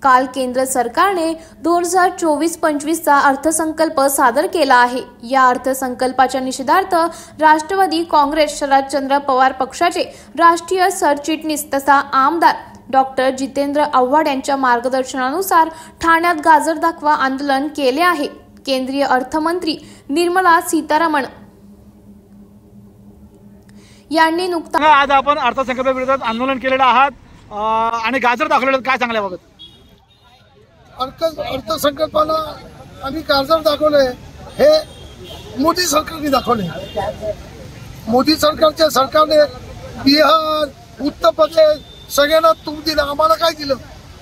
काल केंद्र सरकारने 2024-25चा अर्थसंकल्प सादर केला आहे. या अर्थसंकल्पाच्या निषेधार्थ राष्ट्रवादी काँग्रेस शरदचंद्र पवार पक्षाचे राष्ट्रीय सरचिटणीस तथा आमदार डॉक्टर जितेंद्र आव्हाड यांच्या मार्गदर्शनानुसार ठाण्यात गाजर दाखवा आंदोलन केले आहे. केंद्रीय अर्थमंत्री निर्मला सीतारामन यांनी नुकताच आज आपण अर्थसंकल्पाविरोधात आंदोलन केलेलं आहात आणि गाजर दाखवलेलं, काय सांगल्याबाबत? अर्थसंकल्पाला आम्ही गाजर दाखवले, हे मोदी सरकारने दाखवले. मोदी सरकारने बिहार, उत्तर प्रदेश सगळ्यांना तूप दिलं, आम्हाला काय दिलं?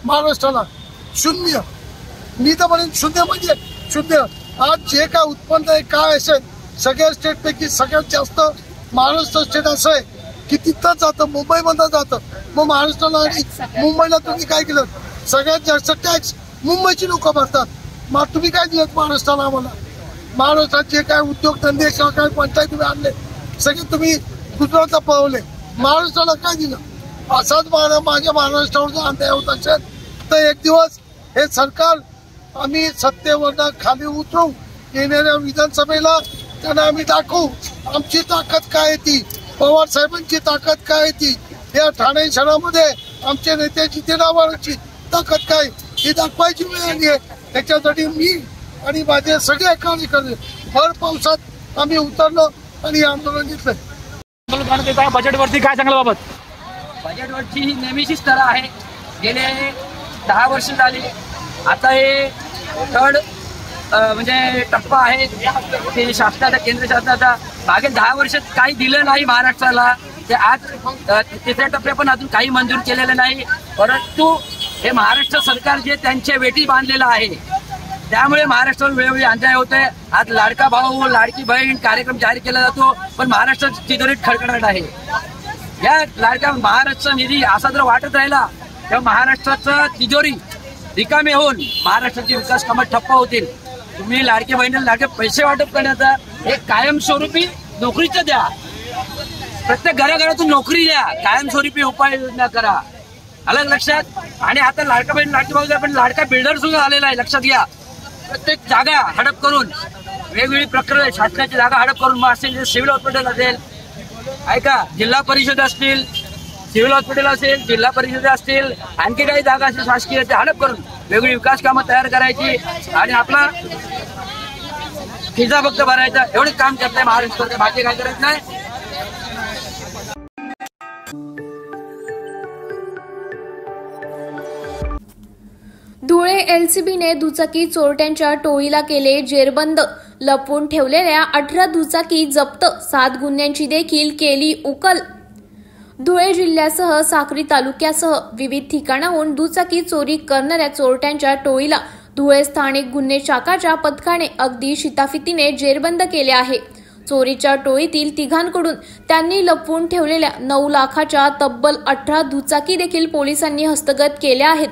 महाराष्ट्राला शून्य. मी तर म्हणेन शून्य म्हणजे शून्य. आज जे काय उत्पन्न आहे काय असेल सगळ्या स्टेटपैकी सगळ्यात जास्त महाराष्ट्र स्टेट असं आहे की तिथं जातं, मुंबईमधनं जातं. मग महाराष्ट्राला आणि मुंबईला तुम्ही काय केलं? सगळ्यात जास्त टॅक्स मुंबईची लोक भरतात. मग तुम्ही काय दिलं महाराष्ट्राला? आम्हाला महाराष्ट्रात जे काय उद्योगधंदे काय पंचायत तुम्ही आणले सगळे तुम्ही गुजरातला पळवले. महाराष्ट्राला काय दिलं? असाच माझ्या महाराष्ट्रावर जर अन्याय होत असेल तर एक दिवस हे सरकार आम्ही सत्तेवरनं खाली उतरू. येणाऱ्या विधानसभेला त्यांना आम्ही दाखवू आमची ताकद काय ती, पवार साहेबांची ताकद काय ती, या ठाणे शहरामध्ये आमचे नेते जितेंद्र आव्हाडची ताकद काय ही दाखवायची वेळ आली आहे. त्याच्यासाठी मी आणि माझे सगळे कार्यकर्ते भर पावसात आम्ही उतरलो आणि आंदोलन घेतलं. बजेटवरती काय सांगलं बाबत? बजेटवरची ही नेहमीचीच तऱ्हा आहे. गेले 10 वर्ष झाली. आता हे थर्ड म्हणजे टप्पा आहे ते शासनाचा, केंद्र शासनाचा. मागे 10 वर्षात काही दिलं नाही महाराष्ट्राला. ते आज 3ऱ्या टप्प्या पण अजून काही मंजूर केलेलं नाही. परंतु हे महाराष्ट्र सरकार जे त्यांच्या वेटी बांधलेलं आहे त्यामुळे महाराष्ट्रावर वेळोवेळी अन्याय होतोय. आज लाडका भाऊ, लाडकी बहीण कार्यक्रम जाहीर केला जातो पण महाराष्ट्राची तिजोरीत खडखडाट आहे. या लाडका महाराष्ट्र निधी असा जर वाटत राहिला तेव्हा महाराष्ट्राचं तिजोरी रिकामी होऊन महाराष्ट्राची विकास कामं ठप्प होतील. तुम्ही लाडके बहिणीला लाडके पैसे वाटप करण्याचा एक कायमस्वरूपी नोकरीचं द्या. प्रत्येक घराघरातून नोकरी द्या. कायमस्वरूपी उपाययोजना करा. अलग लक्षात. आणि आता लाडका बहीण लाडकी भाऊ आपण लाडका बिल्डर सुद्धा आलेला आहे, लक्षात घ्या. प्रत्येक जागा हडप करून वेगवेगळी प्रक्रिया शासनाची जागा हडप करून असेल, सिव्हिल हॉस्पिटल असेल, ऐका जिल्हा परिषद असतील, सिव्हिल हॉस्पिटल असेल, जिल्हा परिषद असतील, आणखी काही जागा असेल शासकीय ते हडप करून वेगळी विकास कामं तयार करायची आणि आपला खिसा फक्त भरायचा एवढंच काम करताय महाराष्ट्राचं. बाकी काय करत नाही. धुळे एलसीबीने दुचाकी चोरट्यांच्या टोळीला केले जेरबंद. लपवून ठेवलेल्या 18 दुचाकी जप्त, 7 गुन्ह्यांची देखील केली उकल. धुळे जिल्ह्यासह साक्री तालुक्यासह विविध ठिकाणाहून दुचाकी चोरी करणाऱ्या चोरट्यांच्या टोळीला धुळे स्थानिक गुन्हे शाखाच्या पथकाने अगदी शिताफितीने जेरबंद केले आहे. चोरीच्या टोळीतील तिघांकडून त्यांनी लपवून ठेवलेल्या 9 लाखाच्या तब्बल 18 दुचाकी देखील पोलिसांनी हस्तगत केल्या आहेत.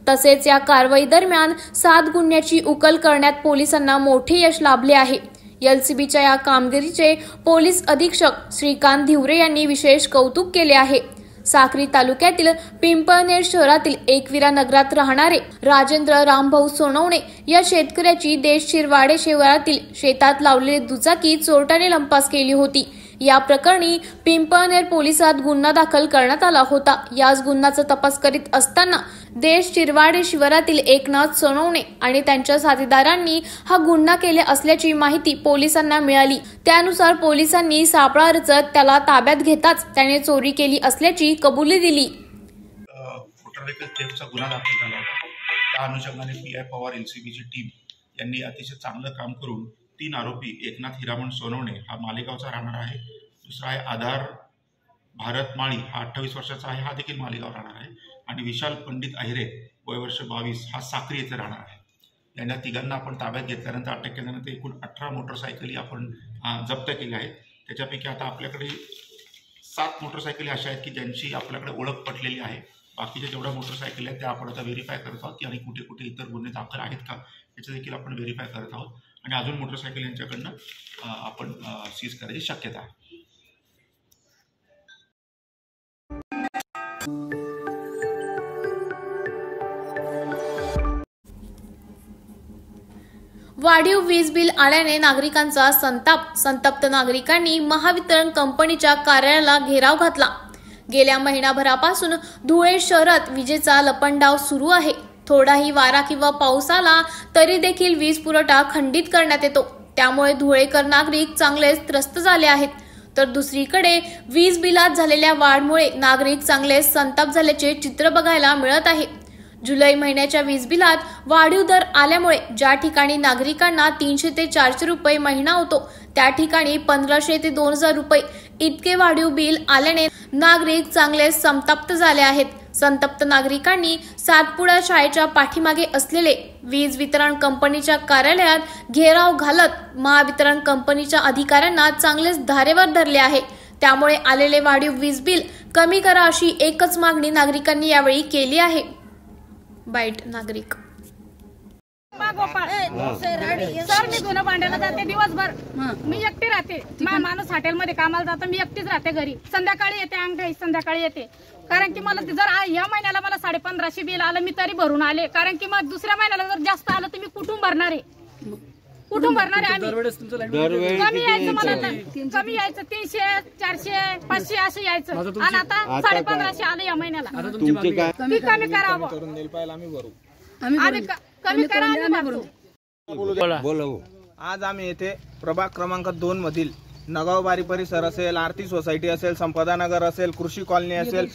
तसेच या कारवाई दरम्यान 7 गुन्ह्याची उकल करण्यात पोलिसांना मोठे यश लाभले आहे. एलसीबीच्या या कामगिरीचे पोलीस अधीक्षक श्रीकांत धिवरे यांनी विशेष कौतुक केले आहे. साक्री तालुक्यातील पिंपळनेर शहरातील एकविरा नगरात राहणारे राजेंद्र रामभाऊ सोनवणे या शेतकऱ्याची देश शिरवाडे शिवारातील शेतात लावलेली दुचाकी चोरट्याने लंपास केली होती. या प्रकरणी पिंपळनेर पोलिसात गुन्हा दाखल करण्यात आला होता। याच गुन्ह्याचा तपास करीत असताना देश शिरवाडे शिवारातील एकनाथ सोनवणे आणि त्यांच्या साथीदारांनी हा गुन्हा केला असल्याची माहिती पोलिसांना मिळाली। त्यानुसार पोलिसांनी सापळा रचत त्याला ताब्यात घेताच त्याने चोरी केली असल्याची कबुली दिली। मोटार व्हेकल थेफ्टचा गुन्हा दाखल झाला होता। त्या अनुषंगाने पीआय पवार एलसीबीची टीम यांनी अतिशय चांगलं काम करून 3 आरोपी एकनाथ हिरामण सोनवणे हा मालेगावचा राहणार आहे, दुसरा आहे आधार भारत माळी हा 28 वर्षाचा आहे, हा देखील मालेगाव राहणार आहे, आणि विशाल पंडित अहिरे वय वर्ष 22 हा साक्री येथे राहणार आहे। यांना तिघांना आपण ताब्यात घेतल्यानंतर अटक केल्यानंतर एकूण 18 मोटरसायकली आपण जप्त केल्या आहेत। त्याच्यापैकी आता आपल्याकडे 7 मोटरसायकली अशा आहेत की ज्यांची आपल्याकडे ओळख पटलेली आहे। बाकीच्या जेवढ्या मोटरसायकल आहेत त्या आपण आता व्हेरीफाय करत आहोत की आणि कुठे कुठे इतर गुन्हे दाखल आहेत का याचं देखील आपण व्हेरीफाय करत आहोत, आणि अजून मोटरसायकल यांच्याकडनं आपण सीज करायची शक्यता आहे। वाढीव वीज बिल आल्याने नागरिकांचा संताप। संतप्त नागरिकांनी महावितरण कंपनीच्या कार्यालयाला घेराव घातला। गेल्या महिनाभरापासून धुळे शहरात विजेचा लपंडाव सुरू आहे। थोडाही वारा किंवा पाऊस आला तरी देखील वीज पुरवठा खंडित करण्यात येतो। त्यामुळे धुळेकर नागरिक चांगलेच त्रस्त झाले आहेत। तर दुसरीकडे वीज बिलात झालेल्या वाढमुळे नागरिक चांगलेच संताप झाल्याचे चित्र बघायला मिळत आहे। जुलै महिन्याच्या वीज बिलात वाढीव दर आल्यामुळे ज्या ठिकाणी नागरिकांना 300 ते 400 रुपये महिना होतो त्या ठिकाणी 1500 ते 2000 रुपये इतके वाढीव बिल आल्याने नागरिक चांगले संतप्त झाले आहेत। संतप्त नागरिकांनी सातपुडा शाळेच्या पाठीमागे असलेले वीज वितरण कंपनीच्या कार्यालयात घेराव घालत महावितरण कंपनीच्या अधिकाऱ्यांना चांगलेच धारेवर धरले आहे। त्यामुळे आलेले वाढीव वीज बिल कमी करा अशी एकच मागणी नागरिकांनी यावेळी केली आहे। बाईट नागरिक सर, मी धुणं भांड्याला जाते दिवसभर, मी एकटी राहते। माणूस हॉटेलमध्ये कामाला जातो, मी एकटीच राहते घरी। संध्याकाळी येते, अंगठी संध्याकाळी येते, कारण की मला जर या महिन्याला मला 1550 बिल आलं मी तरी भरून आले, कारण की मग दुसऱ्या महिन्याला जर जास्त आलं तर मी कुठून भरणार आहे? कुठून भरणार आहे आम्ही? कमी यायचं, मला कमी यायचं 300 400 500 असं यायचं, आणि आता 1550 आलं या महिन्याला। ती कमी करावं, आम्ही कमी करा। आज आम्ही येथे प्रभाग क्रमांक 2 मधील नगावबारी परिसर असेल, आरती सोसायटी असेल, संपदा नगर असेल, कृषी कॉलनी असेल,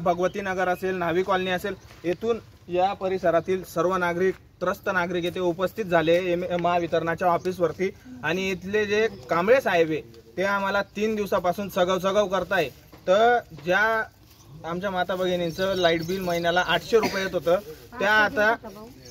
भगवती नगर असेल, न्हावी कॉलनी असेल, येथून या परिसरातील सर्व नागरिक त्रस्त नागरिक येथे उपस्थित झाले महावितरणाच्या ऑफिसवरती, आणि इथले जे कांबळे साहेब आहे ते आम्हाला 3 दिवसापासून सगव करताय। तर ज्या आमच्या माता भगिनींचं लाईट बिल महिन्याला 800 रुपये येत होतं, त्या आता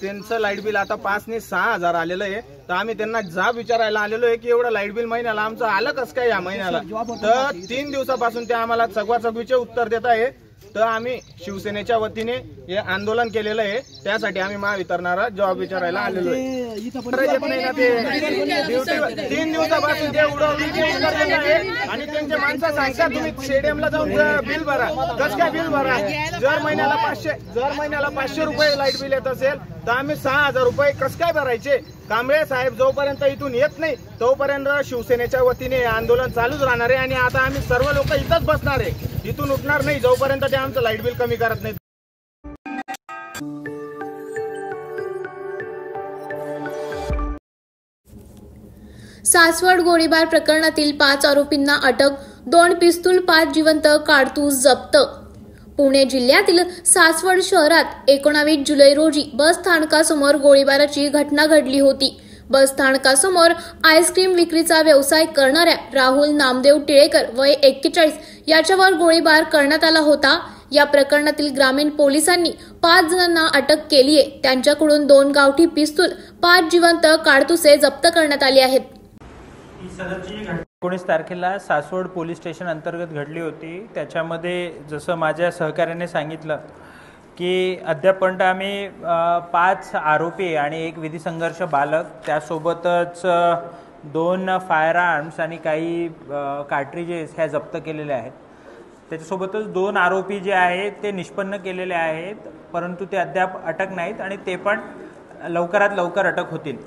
त्यांचं लाईट बिल आता 5 ने 6000 आलेलं आहे। तर आम्ही त्यांना जाब विचारायला आलेलो आहे की एवढं लाईट बिल महिन्याला आमचं आलं कसं काय या महिन्याला? तर 3 दिवसापासून ते आम्हाला चगवाचगवीचे उत्तर देत आहे। तर आम्ही शिवसेनेच्या वतीने हे आंदोलन केलेलं आहे, त्यासाठी आम्ही महावितरणाला जॉब विचारायला आलेलो आहे। 3 दिवसापासून ते आणि त्यांचे माणसं सांगतात तुम्ही स्टेडियमला जाऊन बिल भरा, कसं काय बिल भरा? जर महिन्याला 500 रुपये लाईट बिल येत असेल तर आम्ही 6000 रुपये कसं काय भरायचे? कांबळे साहेब जोपर्यंत इथून येत नाही तोपर्यंत शिवसेनेच्या वतीने आंदोलन चालूच राहणार आहे, आणि आता आम्ही सर्व लोक इथंच बसणार आहे, इथून उठणार नाही जोपर्यंत ते आमचं लाईट बिल कमी करत नाही। सासवड गोळीबार प्रकरणातील 5 आरोपींना अटक, 2 पिस्तूल 5 जिवंत कारतूस जप्त। पुणे जिल्ह्यातील सासवड शहरात 19 जुलै रोजी बस स्थानकासमोर गोळीबाराची घटना घडली होती। बस स्थानकासमोर आईस्क्रीम विक्रीचा व्यवसाय करणाऱ्या राहुल नामदेव टिळेकर वय 41 याच्यावर गोळीबार करण्यात आला होता। या प्रकरणातील ग्रामीण पोलिसांनी 5 जणांना अटक केली आहे। त्यांच्याकडून 2 गावठी पिस्तूल 5 जिवंत कारतुसे जप्त करण्यात आली आहेत। 19 तारखेला सासवड पोलीस स्टेशन अंतर्गत घडली होती। त्याच्यामध्ये जसं माझ्या सहकार्याने सांगितलं की अद्यापर्यंत आम्ही 5 आरोपी आणि 1 विधी संघर्ष बालक, त्यासोबतच 2 फायर आर्म्स आणि काही कार्ट्रिजेस ह्या जप्त केलेल्या आहेत। त्याच्यासोबतच 2 आरोपी जे आहेत ते निष्पन्न केलेले आहेत, परंतु ते अद्याप अटक नाहीत आणि ते पण लवकरात लवकर अटक होतील।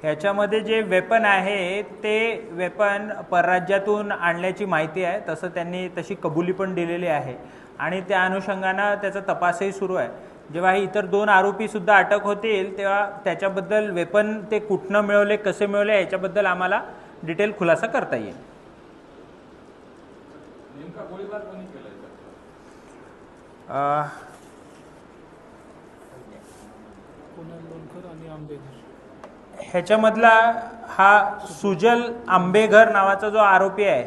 ह्याच्यामध्ये जे वेपन आहे ते वेपन परराज्यातून आणल्याची माहिती आहे, तसं त्यांनी तशी कबुली पण दिलेली आहे आणि त्या अनुषंगानं त्याचा तपासही सुरू आहे। जेव्हा इतर 2 आरोपीसुद्धा अटक होतील तेव्हा त्याच्याबद्दल वेपन ते कुठनं मिळवले, कसे मिळवले याच्याबद्दल आम्हाला डिटेल खुलासा करता येईल। नेमका गोळीबार कोणी केलाय? ह्याच्यामधला हा सुजल आंबेघर नावाचा जो आरोपी आहे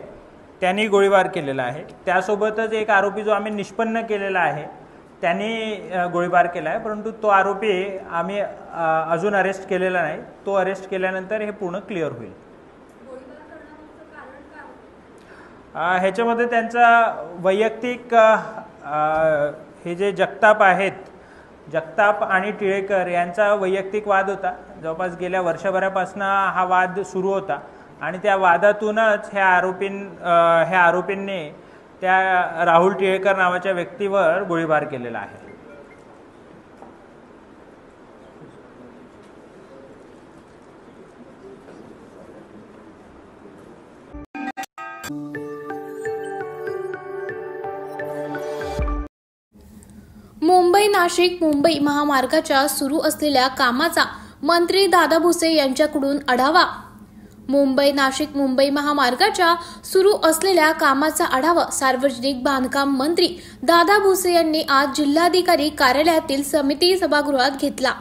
त्यांनी गोळीबार केलेला आहे। त्यासोबतच एक आरोपी जो आम्ही निष्पन्न केलेला आहे त्यांनी गोळीबार केला आहे, परंतु तो आरोपी आम्ही अजून अरेस्ट केलेला नाही। तो अरेस्ट केल्यानंतर हे पूर्ण क्लिअर होईल। ह्याच्यामध्ये त्यांचा वैयक्तिक हे जे जगताप आहेत, जगताप आणि टिळेकर यांचा वैयक्तिक वाद होता। जवळपास गेल्या वर्षभरापासून हा वाद सुरू होता आणि त्या वादातूनच ह्या आरोपींनी त्या राहुल टिळेकर नावाच्या व्यक्तीवर गोळीबार केलेला आहे। मुंबई नाशिक मुंबई महामार्गाच्या सुरू असलेल्या कामाचा मंत्री दादा भुसे यांच्याकडून आढावा। मुंबई नाशिक मुंबई महामार्गाच्या सुरू असलेल्या कामाचा आढावा सार्वजनिक बांधकाम मंत्री दादा भुसे यांनी आज जिल्हाधिकारी कार्यालयातील समिती सभागृहात घेतला।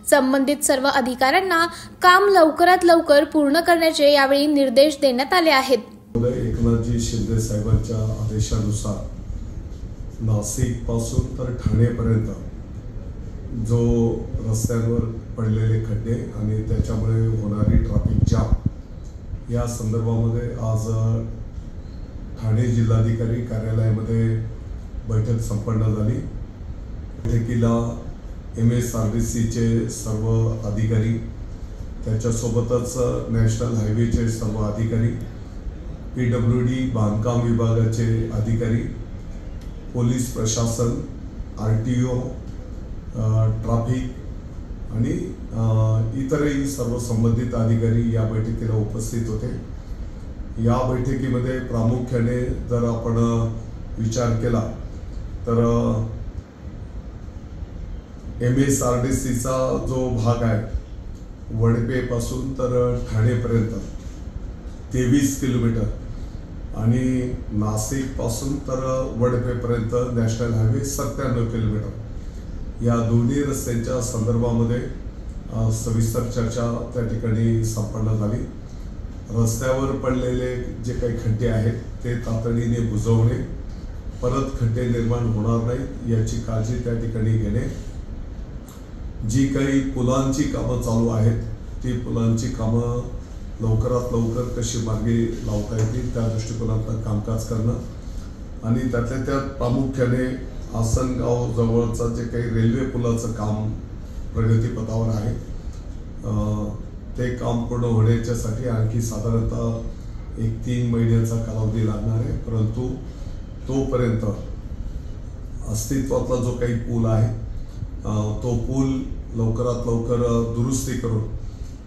संबंधित सर्व अधिकाऱ्यांना काम लवकरात लवकर पूर्ण करण्याचे यावेळी निर्देश देण्यात आले आहेत। एकनाथजी शिंदे साहेबांच्या आदेशानुसार नाशिक पासून तर ठाणेपर्यंत जो रस्त्यांवर पडलेले खड्डे आणि त्याच्यामुळे होणारी ट्रॅफिक जाम या संदर्भामध्ये आज ठाणे जिल्हाधिकारी कार्यालयामध्ये बैठक संपन्न झाली। बैठकीला MSRDCचे सर्व अधिकारी, त्याच्यासोबतच नॅशनल हायवेचे सर्व अधिकारी, PWD बांधकाम विभागाचे अधिकारी, पोलीस प्रशासन, RTO, ट्रॅफिक आणि इतरही सर्व संबंधित अधिकारी या बैठकीला उपस्थित होते। या बैठकीमध्ये प्रामुख्याने जर आपण विचार केला तर MSRDCचा जो भाग आहे वडपेपासून तर ठाणेपर्यंत 23 किलोमीटर आणि नाशिक पासून तर वडपेपर्यंत नॅशनल हायवे 97 किलोमीटर या दोन्ही रस्त्यांच्या संदर्भामध्ये सविस्तर चर्चा त्या ठिकाणी संपन्न झाली। रस्त्यावर पडलेले जे काही खड्डे आहेत ते तातडीने बुजवणे, परत खड्डे निर्माण होणार नाहीत याची काळजी त्या ठिकाणी घेणे, जी काही पुलांची कामं चालू आहेत ती पुलांची कामं लवकरात लवकर कशी मार्गी लावता येतील त्या दृष्टिकोनातून कामकाज करणं आणि त्यातल्या त्यात प्रामुख्याने आसनगाव जवळचं जे काही रेल्वे पुलाचं काम प्रगतीपथावर आहे ते काम पूर्ण होण्याच्यासाठी आणखी साधारणतः 1-3 महिन्याचा कालावधी लागणार आहे, परंतु तोपर्यंत अस्तित्वातला जो काही पूल आहे तो पूल लवकरात लवकर दुरुस्ती करून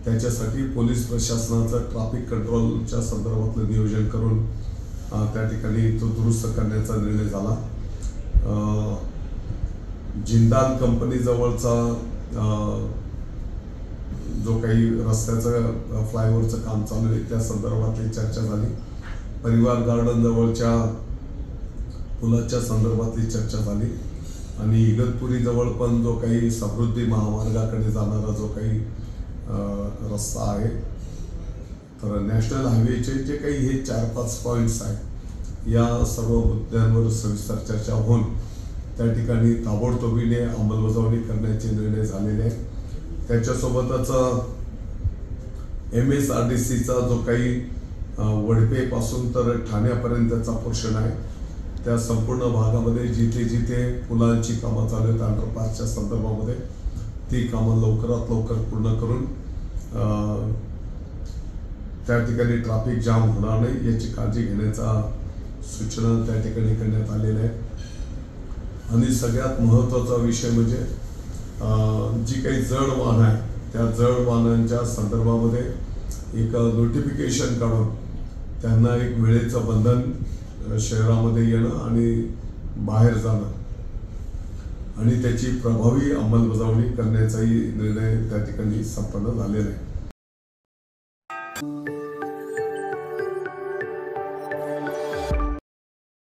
त्याच्यासाठी पोलीस प्रशासनाचं ट्रॅफिक कंट्रोलच्या संदर्भातलं नियोजन करून त्या ठिकाणी तो दुरुस्त करण्याचा निर्णय झाला। जिंदाल कंपनी जवळचा जो काही रस्त्याचं फ्लायओव्हरचं काम चालू आहे त्या संदर्भातली चर्चा झाली। परिवार गार्डन जवळच्या पुलाच्या संदर्भातली चर्चा झाली आणि इगतपुरी जवळ पण जो काही समृद्धी महामार्गाकडे जाणारा जो काही रस्ता आहे तर नॅशनल हायवेचे जे काही हे 4-5 पॉईंट्स आहेत या सर्व मुद्द्यांवर सविस्तर चर्चा होऊन त्या ठिकाणी ताबडतोबीने अंमलबजावणी करण्याचे निर्णय झालेले आहेत। त्याच्यासोबतच MSRDCचा जो काही वडपेपासून तर ठाण्यापर्यंतचा पोर्शन आहे त्या संपूर्ण भागामध्ये जिथे जिथे पुलांची कामं चालू आहेत अंडरपासच्या संदर्भामध्ये ती कामं लवकरात लवकर पूर्ण करून त्या ठिकाणी ट्रॅफिक जाम होणार नाही याची काळजी घेण्याचा सूचना त्या ठिकाणी करण्यात आलेल्या आहेत। आणि सगळ्यात महत्त्वाचा विषय म्हणजे जी काही जड वाहन आहे त्या जड वाहनांच्या संदर्भामध्ये एक नोटिफिकेशन काढून त्यांना एक वेळेचं बंधन शहरामध्ये येणं आणि बाहेर जाणं आणि त्याची प्रभावी अंमलबजावणी करण्याचाही निर्णय त्या ठिकाणी संपन्न झालेला आहे.